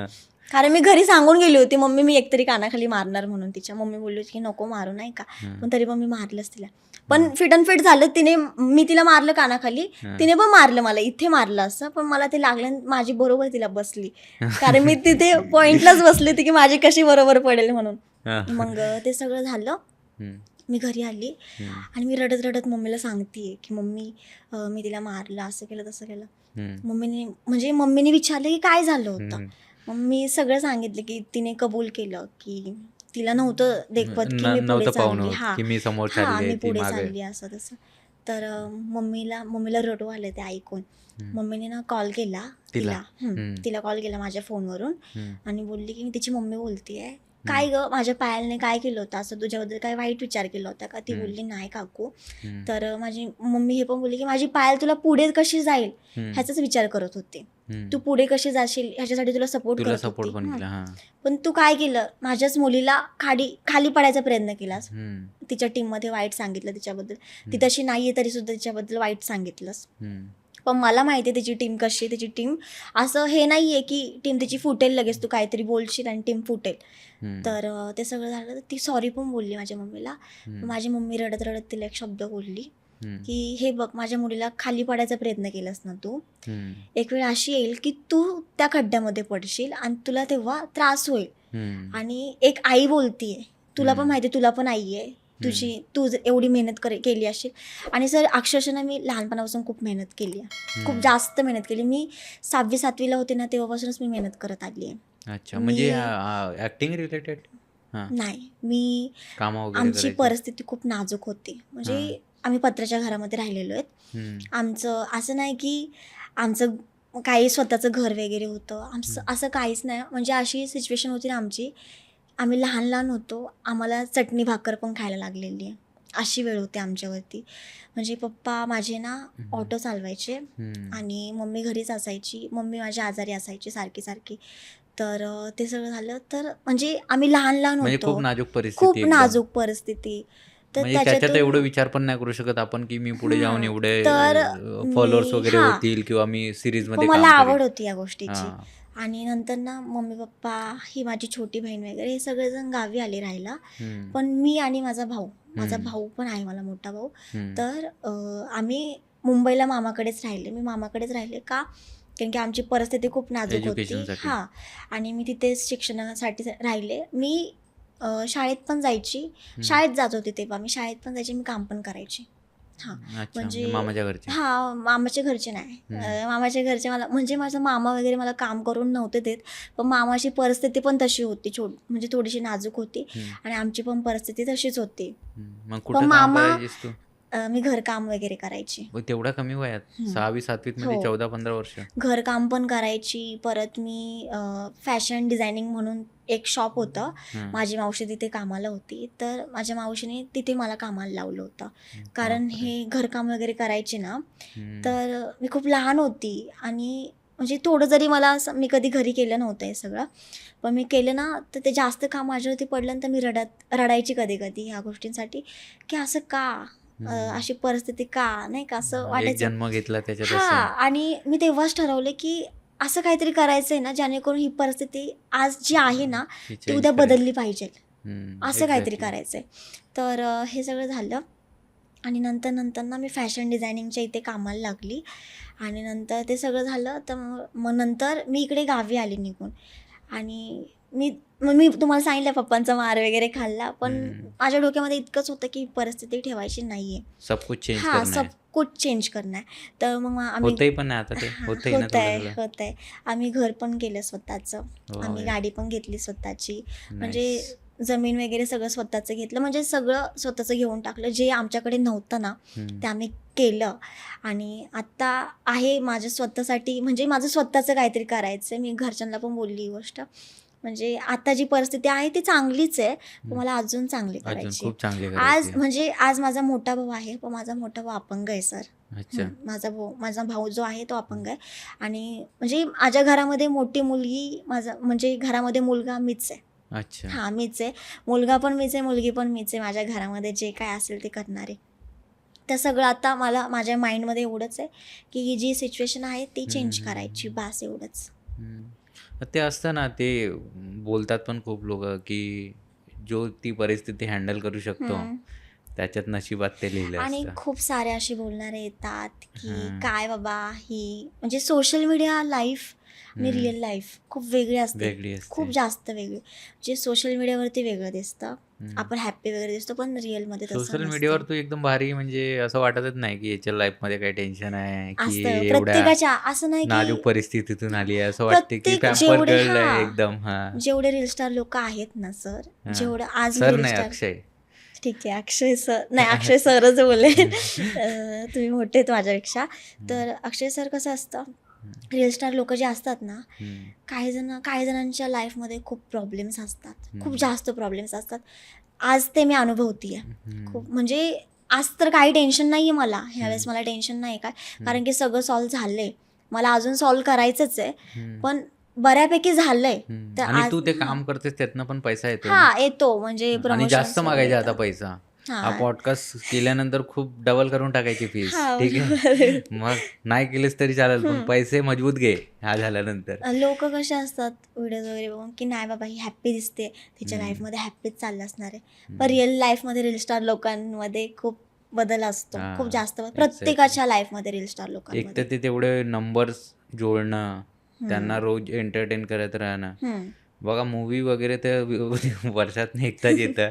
[SPEAKER 1] कारण मी घरी सांगून गेली होती मम्मी मी एकतरी कानाखाली मारणार म्हणून. तिच्या मम्मी बोलली होती की नको मारू, नाही का. पण तरी पण मी मारलंच तिला. पण फिट अँड फिट झालं. मी तिला मारलं कानाखाली, तिने पण मारलं मला, इथे मारलं असं. पण मला ते लागलं, माझी बरोबर तिला बसली. कारण मी तिथे पॉइंटलाच बसली होती की माझी कशी बरोबर पडेल म्हणून. मग ते सगळं झालं. मी घरी आली आणि मी रडत रडत मम्मीला सांगतेय की मम्मी मी तिला मारलं, असं केलं तसं केलं. मम्मीने विचारलं की काय झालं होतं. मग मी सगळं सांगितलं की तिने कबूल केलं की तिला नव्हतं देखवत की मी पुढे चालली. मी पुढे चालली असं तसं. तर मम्मीला रडू आले ते ऐकून. मम्मीने ना कॉल केला तिला कॉल केला माझ्या फोनवरून आणि बोलली की मी तिची मम्मी बोलतीये. काय ग माझ्या पायलने काय केलं होतं, असं तुझ्याबद्दल काय वाईट विचार केला होता का. ती बोलली नाही काकू. तर माझी मम्मी हे पण बोलली की माझी पायल तुला पुढे कशी जाईल ह्याचाच विचार करत होते. तू पुढे कशी जाशील ह्याच्यासाठी तुला सपोर्ट करत होती. पण तू काय केलं, माझ्याच मुलीला खाली पडायचा प्रयत्न केलास. तिच्या टीम मध्ये वाईट सांगितलं तिच्याबद्दल. ती तशी नाहीये तरी सुद्धा तिच्याबद्दल वाईट सांगितलंस. पण मला माहिती आहे त्याची टीम कशी आहे. त्याची टीम असं हे नाहीये की टीम तिची फुटेल लगेच, तू काहीतरी बोलशील आणि टीम फुटेल. तर ते सगळं झालं. तर ती सॉरी पण बोलली माझ्या मम्मीला. माझी मम्मी रडत रडत तिला एक शब्द बोलली की हे बघ माझ्या मुलीला खाली पडायचा प्रयत्न केलास ना तू, एक वेळ अशी येईल की तू त्या खड्ड्यामध्ये पडशील आणि तुला तेव्हा त्रास होईल. आणि एक आई बोलतीये, तुला पण माहिती तुला पण आई आहे, तू एवढी मेहनत केली असेल. आणि सर अक्षरशः मी लहानपणापासून खूप मेहनत केली आहे, खूप जास्त मेहनत केली. मी 6वी-7वीला होते ना तेव्हापासूनच मी मेहनत करत आली आहे.
[SPEAKER 2] अच्छा, म्हणजे ऍक्टिंग रिलेटेड
[SPEAKER 1] नाही, मी आमची परिस्थिती खूप नाजूक होती. म्हणजे आम्ही पत्र्याच्या घरामध्ये राहिलेलो आहेत. आमचं असं नाही की आमचं काही स्वतःचं घर वगैरे होतं, आमचं असं काहीच नाही. म्हणजे अशी सिच्युएशन होती ना आमची, आम्ही लहान होतो, आम्हाला चटणी भाकर पण खायला लागलेली आहे, अशी वेळ होती आमच्यावरती. म्हणजे पप्पा माझे ना ऑटो चालवायचे आणि मम्मी घरीच असायची. मम्मी माझी आजारी असायची सारखी. तर ते सगळं झालं. तर म्हणजे आम्ही लहान होतो, खूप नाजूक परिस्थिती. तर
[SPEAKER 2] त्याच्यात एवढं विचार पण नाही करू शकत आपण की मी पुढे जाऊन एवढे फॉलोअर्स वगैरे होतील किंवा मी सिरीज मध्ये.
[SPEAKER 1] मला आवड होती या गोष्टीची. आणि नंतर ना मम्मी पप्पा, ही माझी छोटी बहीण वगैरे हे सगळेजण गावी आले राहायला. पण मी आणि माझा भाऊ पण आहे, मला मोठा भाऊ. तर आम्ही मुंबईला मामाकडेच राहिले. मी मामाकडेच राहिले का, कारण की आमची परिस्थिती खूप नाजूक होती. आणि मी तिथेच शिक्षणासाठी राहिले. मी शाळेत पण जायची, शाळेत जात होते तेव्हा मी, शाळेत पण जायची, मी काम पण करायची. म्हणजे मामाच्या घरचे नाही, मामाच्या घरचे मला म्हणजे माझा मामा वगैरे मला काम करून नव्हते देत. पण मामाची परिस्थिती पण तशी होती, म्हणजे थोडीशी नाजूक होती आणि आमची पण परिस्थिती तशीच होती. पण मामा मी घरकाम वगैरे करायची.
[SPEAKER 2] तेवढा कमी वयात 6वी-7वीत मध्ये 14-15 वर्ष
[SPEAKER 1] घरकाम पण करायची. परत मी फॅशन डिझायनिंग म्हणून एक शॉप होतं, माझी मावशी तिथे कामाला होती. तर माझ्या मावशीने तिथे मला कामाला लावलं होतं. कारण हे घरकाम वगैरे करायचे ना. तर मी खूप लहान होती आणि म्हणजे थोडं जरी मला मी कधी घरी केलं नव्हतं हे सगळं, पण मी केलं ना तर ते जास्त काम माझ्यावरती पडलं तर मी रडायची कधी ह्या गोष्टींसाठी की असं का अशी परिस्थिती का, नाही का, असं
[SPEAKER 2] एक
[SPEAKER 1] वाटायचं.
[SPEAKER 2] जन्म घेतला त्याच्यात
[SPEAKER 1] हा,
[SPEAKER 2] असं.
[SPEAKER 1] आणि मी तेव्हाच ठरवले की असं काहीतरी करायचंय ना जेणेकरून ही परिस्थिती आज जी आहे ना
[SPEAKER 2] ती
[SPEAKER 1] ती
[SPEAKER 2] चेंज
[SPEAKER 1] उद्या
[SPEAKER 2] करेल.
[SPEAKER 1] बदलली पाहिजे, असं काहीतरी
[SPEAKER 2] एक्झॅक्टली.
[SPEAKER 1] करायचंय. तर हे सगळं झालं आणि नंतर नंतर ना मी फॅशन डिझायनिंगच्या इथे कामाला लागली आणि नंतर ते सगळं झालं. तर मग नंतर मी इकडे गावी आली निघून आणि मग मी तुम्हाला सांगितलं पप्पांचा मार वगैरे खाल्ला, पण माझ्या डोक्यामध्ये इतकंच होतं की परिस्थिती ठेवायची नाहीये,
[SPEAKER 2] सब कुछ चेंज
[SPEAKER 1] हा,
[SPEAKER 2] करना
[SPEAKER 1] सब
[SPEAKER 2] है.
[SPEAKER 1] कुछ चेंज करना आहे. तर मग आम्ही
[SPEAKER 2] होतंही पण आहे आता ते. होतंही ना थोडं थोडं.
[SPEAKER 1] होत आहे. आम्ही घर पण केलं स्वतःचं,
[SPEAKER 2] हो,
[SPEAKER 1] आम्ही
[SPEAKER 2] यार.
[SPEAKER 1] गाडी पण घेतली स्वतःची, म्हणजे
[SPEAKER 2] नाईस.
[SPEAKER 1] जमीन वगैरे सगळं स्वतःचं घेतलं, म्हणजे सगळं स्वतःचं घेऊन टाकलं. जे आमच्याकडे नव्हतं ना ते आम्ही केलं आणि आत्ता आहे माझ्या स्वतःसाठी, म्हणजे माझं स्वतःचं काहीतरी करायचं. मी घरच्यांना पण बोलली ही गोष्ट, म्हणजे आता जी परिस्थिती आहे ती चांगलीच आहे, पण मला अजून चांगली
[SPEAKER 2] अजून
[SPEAKER 1] करायची.
[SPEAKER 2] खूप चांगली
[SPEAKER 1] आज
[SPEAKER 2] करायची.
[SPEAKER 1] म्हणजे आज माझा मोठा भाऊ आहे, पण माझा मोठा भाऊ अपंग आहे सर.
[SPEAKER 2] अच्छा.
[SPEAKER 1] माझा भाऊ जो आहे तो अपंग आहे आणि म्हणजे माझ्या घरामध्ये मोठी मुलगी, म्हणजे घरामध्ये मुलगा मीच आहे.
[SPEAKER 2] अच्छा.
[SPEAKER 1] हां, मीच आहे. मुलगा पण मीच आहे, मुलगी पण मीच आहे. माझ्या घरामध्ये जे काय असेल ते करणारे. तर सगळं आता मला माझ्या माइंडमध्ये एवढंच आहे की ही जी सिच्युएशन आहे ती चेंज करायची, बास एवढंच.
[SPEAKER 2] ते असतं ना, ते बोलतात पण खूप लोक की जो ती परिस्थिती हँडल करू शकतो त्याच्यात नशिबात ते लिहिलं
[SPEAKER 1] आणि
[SPEAKER 2] असतं.
[SPEAKER 1] खूप सारे असे बोलणारे येतात की
[SPEAKER 2] हां.
[SPEAKER 1] काय बाबा ही, म्हणजे सोशल मीडिया लाईफ आणि रिअल लाईफ खूप वेगळी असते,
[SPEAKER 2] वेगळी असते.
[SPEAKER 1] खूप जास्त वेगळी. जे सोशल मीडियावरती वेगळं दिसतं, आपण हॅप्पी वगैरे दिसतो, पण रिअलमध्ये तसं
[SPEAKER 2] सोशल
[SPEAKER 1] नसतं.
[SPEAKER 2] मीडियावर तू एकदम भारी, म्हणजे असं वाटतच नाही की याच्या लाईफमध्ये काही टेन्शन आहे, की
[SPEAKER 1] असतं
[SPEAKER 2] एवढ्या
[SPEAKER 1] प्रत्येकाच्या, असं नाही
[SPEAKER 2] नाजूक
[SPEAKER 1] की
[SPEAKER 2] परिस्थितीतून आली आहे. असं वाटते की
[SPEAKER 1] प्रत्येक
[SPEAKER 2] पॅम्पर
[SPEAKER 1] जेवढे,
[SPEAKER 2] गर्ल आहे
[SPEAKER 1] हा,
[SPEAKER 2] एकदम. हां.
[SPEAKER 1] जेवढे रील स्टार लोक आहेत ना सर,
[SPEAKER 2] हां.
[SPEAKER 1] जेवढं आज मी
[SPEAKER 2] सर
[SPEAKER 1] रील
[SPEAKER 2] नाही,
[SPEAKER 1] स्टार,
[SPEAKER 2] अक्षय.
[SPEAKER 1] ठीक आहे अक्षय सर, नाही अक्षय सरच बोले. तुम्ही मोठे आहेत माझ्यापेक्षा. तर अक्षय सर कसं असतं, रील स्टार लोक जे असतात ना, काही जणांच्या लाईफमध्ये खूप प्रॉब्लेम्स असतात, खूप जास्त प्रॉब्लेम्स असतात. आज ते मी अनुभवतीये खूप, म्हणजे आज तर काही टेन्शन नाही आहे मला, ह्यावेळेस मला टेन्शन नाही काय, कारण की सगळं सॉल्व्ह झालंय. मला अजून सॉल्व्ह करायचंच आहे, पण बऱ्यापैकी झालंय. तर
[SPEAKER 2] आणि
[SPEAKER 1] आज
[SPEAKER 2] तू ते काम करतेस त्यातनं पण पैसा येतोय ना.
[SPEAKER 1] हा येतो, म्हणजे
[SPEAKER 2] आणि
[SPEAKER 1] प्रमोशन्स
[SPEAKER 2] जास्त
[SPEAKER 1] वगैरे
[SPEAKER 2] मागायचे आता
[SPEAKER 1] येतात.
[SPEAKER 2] पैसा. हा
[SPEAKER 1] हा
[SPEAKER 2] पॉडकास्ट केल्यानंतर खूप डबल करून टाकायची फीस.
[SPEAKER 1] हा,
[SPEAKER 2] ठीक आहे. मग नाही केलेस तरी चालेल, पण पैसे मजबूत घे हा झाल्यानंतर.
[SPEAKER 1] लोक कसे असतात व्हिडिओज वगैरे बघून की नाही बाबा ही हॅप्पी दिसते, तिच्या लाईफमध्ये हॅप्पीच चाललं असणार आहे. पण रिअल लाईफमध्ये रील स्टार लोकांमध्ये खूप बदल असतो, खूप जास्त, प्रत्येकाच्या लाईफमध्ये रील स्टार
[SPEAKER 2] एक
[SPEAKER 1] लोकांमध्ये.
[SPEAKER 2] तर ते तेवढे नंबर्स जोडणं, त्यांना रोज एंटरटेन करत राहणं. बघा मूवी वगैरे तर वर्षातनं एकदाच येतं,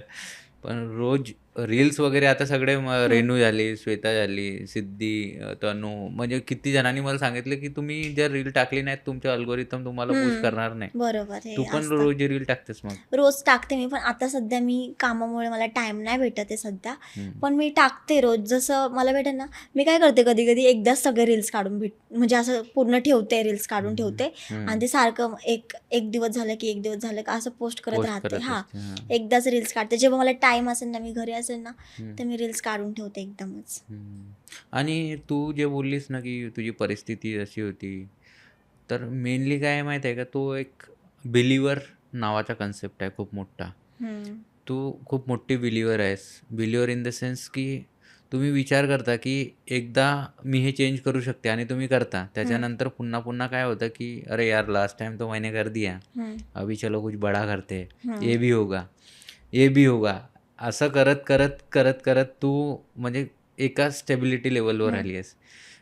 [SPEAKER 2] पण रोज रील्स वगैरे आता सगळे रेणू झाली, श्वेता झाली, सिद्धी, तनू, म्हणजे किती जणांनी मला सांगितलं की तुम्ही जर रील टाकली नाही तुमचं अल्गोरिदम तुम्हाला पुश करणार नाही.
[SPEAKER 1] बरोबर, हे
[SPEAKER 2] तू पण
[SPEAKER 1] असतं.
[SPEAKER 2] रोज रील टाकतेस मग?
[SPEAKER 1] रोज टाकते मी, पण आता सध्या मी कामामुळे मला टाइम नाही भेटत आहे सध्या, पण मी टाकते रोज जसं मला भेटेल ना. मी काय करते, कधी कधी एकदाच सगळे रील्स काढून म्हणजे असं पूर्ण ठेवते, रील्स काढून ठेवते आणि ते सारखं एक दिवस झालं की एक दिवस झालं का असं पोस्ट करत राहते. हा, एकदाच रील्स काढते, जेव्हा मला टाइम असेल ना, मी घरी असेल ना, तर मी रील्स काढून ठेवते एकदमच.
[SPEAKER 2] आणि तू जे बोललीस ना की तुझी परिस्थिती अशी होती, तर मेनली काय माहिती आहे का, तो एक बिलिव्हर नावाचा कन्सेप्ट आहे खूप मोठा. तू खूप मोठी बिलिव्हर आहेस. बिलिव्हर इन द सेन्स की तुम्ही विचार करता की एकदा मी हे चेंज करू शकते आणि तुम्ही करता. त्याच्यानंतर पुन्हा पुन्हा काय होतं की अरे यार लास्ट टाइम तो मैंने कर दिया, अभी चलो कुछ बड़ा करते हैं, ये भी होगा, ये भी होगा. असं करत करत करत करत तू म्हणजे एका स्टेबिलिटी लेवलवर आली आहेस.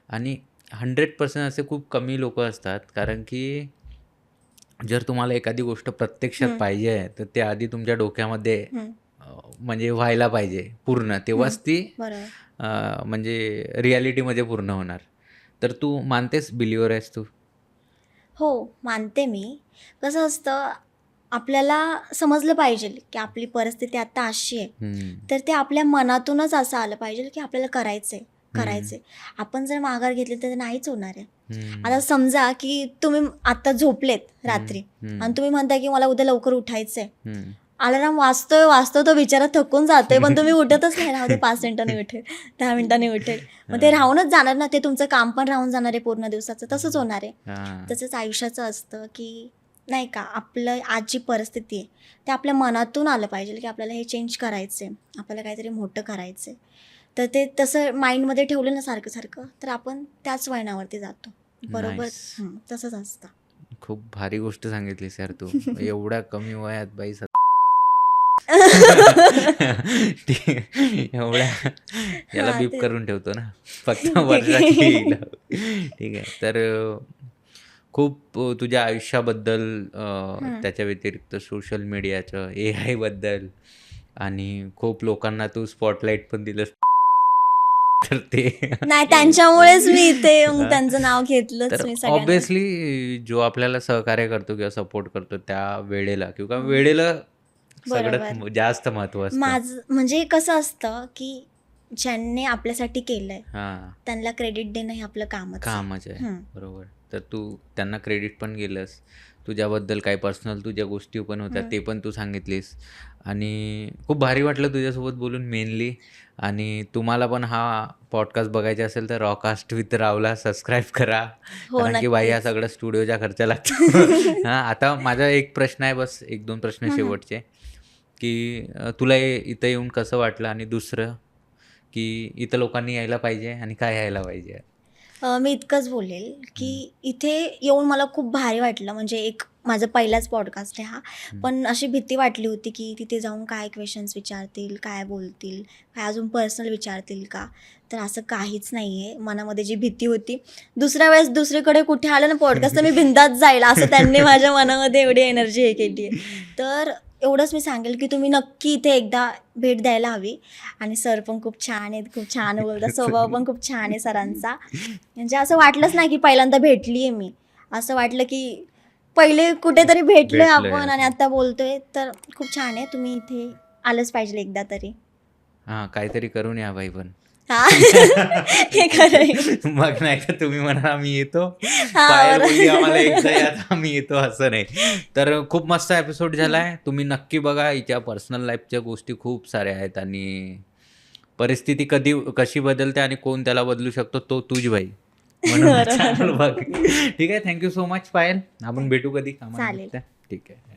[SPEAKER 2] आणि 100% असे खूप कमी लोक असतात, कारण की जर तुम्हाला एखादी गोष्ट प्रत्यक्षात पाहिजे आहे तर ते आधी तुमच्या डोक्यामध्ये म्हणजे व्हायला पाहिजे पूर्ण, तेव्हाच ती म्हणजे रियालिटीमध्ये पूर्ण होणार. तर तू मानतेस बिलिव्हर आहेस तू?
[SPEAKER 1] हो, मानते मी. कसं असतं, आपल्याला समजलं पाहिजे की आपली परिस्थिती आता अशी आहे, तर ते आपल्या मनातूनच असं आलं पाहिजे की आपल्याला करायचंय. आपण जर माघार घेतली तर नाहीच होणार आहे. आता समजा की तुम्ही आता झोपलेत रात्री आणि तुम्ही म्हणताय की मला उद्या लवकर उठायचंय. अलार्म वाजतोय तो बिचारा थकून जातोय, पण तुम्ही उठतच नाही. राहू दे, 5 मिनिटांनी उठेल, 10 मिनिटांनी उठेल, मग ते राहूनच जाणार ना, ते तुमचं काम पण राहून जाणार आहे पूर्ण दिवसाचं. तसंच होणार आहे. तसंच आयुष्याचं असतं की नाही का, आपलं आज जी परिस्थिती आहे ते आपल्या मनातून आलं पाहिजे की आपल्याला हे चेंज करायचंय, आपल्याला काहीतरी मोठं करायचंय. तर ते तसं माइंडमध्ये ठेवलं ना सारखं सारखं तर आपण त्याच वळणावरती जातो. बरोबर.
[SPEAKER 2] Nice.
[SPEAKER 1] तसंच असतं.
[SPEAKER 2] खूप भारी गोष्ट सांगितलीस यार तू. एवढ्या कमी वयात बाई एवढ्या याला
[SPEAKER 1] हां,
[SPEAKER 2] बीप
[SPEAKER 1] ते
[SPEAKER 2] करून ठेवतो ना फक्त
[SPEAKER 1] ठीक
[SPEAKER 2] वर्षाची
[SPEAKER 1] आहे.
[SPEAKER 2] येईल. ठीक आहे. तर खूप तुझ्या आयुष्याबद्दल त्याच्या व्यतिरिक्त सोशल मीडियाचं AI बद्दल आणि खूप लोकांना तू स्पॉटलाईट पण दिलंस. तर ते
[SPEAKER 1] नाही त्यांच्यामुळेच मी इथे मग
[SPEAKER 2] हा.
[SPEAKER 1] त्यांचं नाव घेतलंच
[SPEAKER 2] तर
[SPEAKER 1] मी सगळ्यांना.
[SPEAKER 2] ऑब्विसली जो आपल्याला सहकार्य करतो किंवा सपोर्ट करतो त्या वेळेला किंवा वेळेला सगळ्यात
[SPEAKER 1] बरोबर.
[SPEAKER 2] जास्त महत्व असतं.
[SPEAKER 1] माझं म्हणजे कसं असतं की ज्यांनी आपल्यासाठी केलंय
[SPEAKER 2] हां,
[SPEAKER 1] त्यांना क्रेडिट देणं हे आपलं कामच आहे.
[SPEAKER 2] कामच आहे.
[SPEAKER 1] हं.
[SPEAKER 2] बरोबर. तर तू त्यांना क्रेडिट पण केलंस. तुझ्याबद्दल काही पर्सनल तुझ्या गोष्टी पण होत्या ते पण तू सांगितलीस आणि खूप भारी वाटलं तुझ्यासोबत बोलून मेनली. आणि तुम्हाला पण हा पॉडकास्ट बघायचा असेल तर रॉकास्ट विथ रावला सबस्क्राईब करा.
[SPEAKER 1] हो,
[SPEAKER 2] कारण की बाई हा
[SPEAKER 1] नक्कीच.
[SPEAKER 2] सगळं स्टुडिओचा खर्च लागतो. हां, आता माझा एक प्रश्न आहे बस 1-2 प्रश्न शेवटचे, की तुला इथं येऊन कसं वाटलं आणि दुसरं, की इथं लोकांनी यायला पाहिजे आणि काय यायला पाहिजे?
[SPEAKER 1] मी इतकंच बोलेल की
[SPEAKER 2] हं,
[SPEAKER 1] इथे येऊन मला खूप भारी वाटलं. म्हणजे एक माझा पहिलाच पॉडकास्ट आहे हा.
[SPEAKER 2] हं.
[SPEAKER 1] पण अशी भीती वाटली होती की तिथे जाऊन काय क्वेश्चन्स विचारतील, काय बोलतील, काय अजून पर्सनल विचारतील का? तर असं काहीच नाही आहे. मनामध्ये जी भीती होती, दुसऱ्या वेळेस दुसरीकडे कुठे आलं ना पॉडकास्ट तर मी बिनधास्त जाईल असं त्यांनी माझ्या मनामध्ये एवढी एनर्जी हे केली आहे. तर एवढंच मी सांगेल की तुम्ही नक्की इथे एकदा भेट द्यायला हवी. आणि सर पण खूप छान आहेत, खूप छान बोलतात. स्वभाव पण खूप छान आहे सरांचा. म्हणजे असं वाटलंच नाही की पहिल्यांदा भेटली आहे मी. असं वाटलं की पहिले कुठेतरी भेटलोय
[SPEAKER 2] भेटलोय
[SPEAKER 1] आपण आणि
[SPEAKER 2] असं.
[SPEAKER 1] आता बोलतोय. तर खूप छान आहे. तुम्ही इथे आलंच पाहिजे एकदा तरी.
[SPEAKER 2] हां, काहीतरी करून या बाई पण.
[SPEAKER 1] हां. हे खरं आहे.
[SPEAKER 2] मग नाही तर तुम्ही म्हणा आम्ही येतो.
[SPEAKER 1] हां,
[SPEAKER 2] पायल बोलली आम्हाला एकदा
[SPEAKER 1] बरं.
[SPEAKER 2] या तर आम्ही येतो असं नाही. तर खूप मस्त एपिसोड झालाय. तुम्ही नक्की बघा. हिच्या पर्सनल लाईफच्या गोष्टी खूप साऱ्या आहेत आणि परिस्थिती कशी बदलते आणि कोण त्याला बदलू शकतो तो तूच बाई. म्हणून
[SPEAKER 1] बरोबर.
[SPEAKER 2] चॅनल बघ. ठीक आहे. थँक यू सो मच पायल. आपण भेटू कधी कामानिमित्त.
[SPEAKER 1] चालेल.
[SPEAKER 2] ठीक आहे.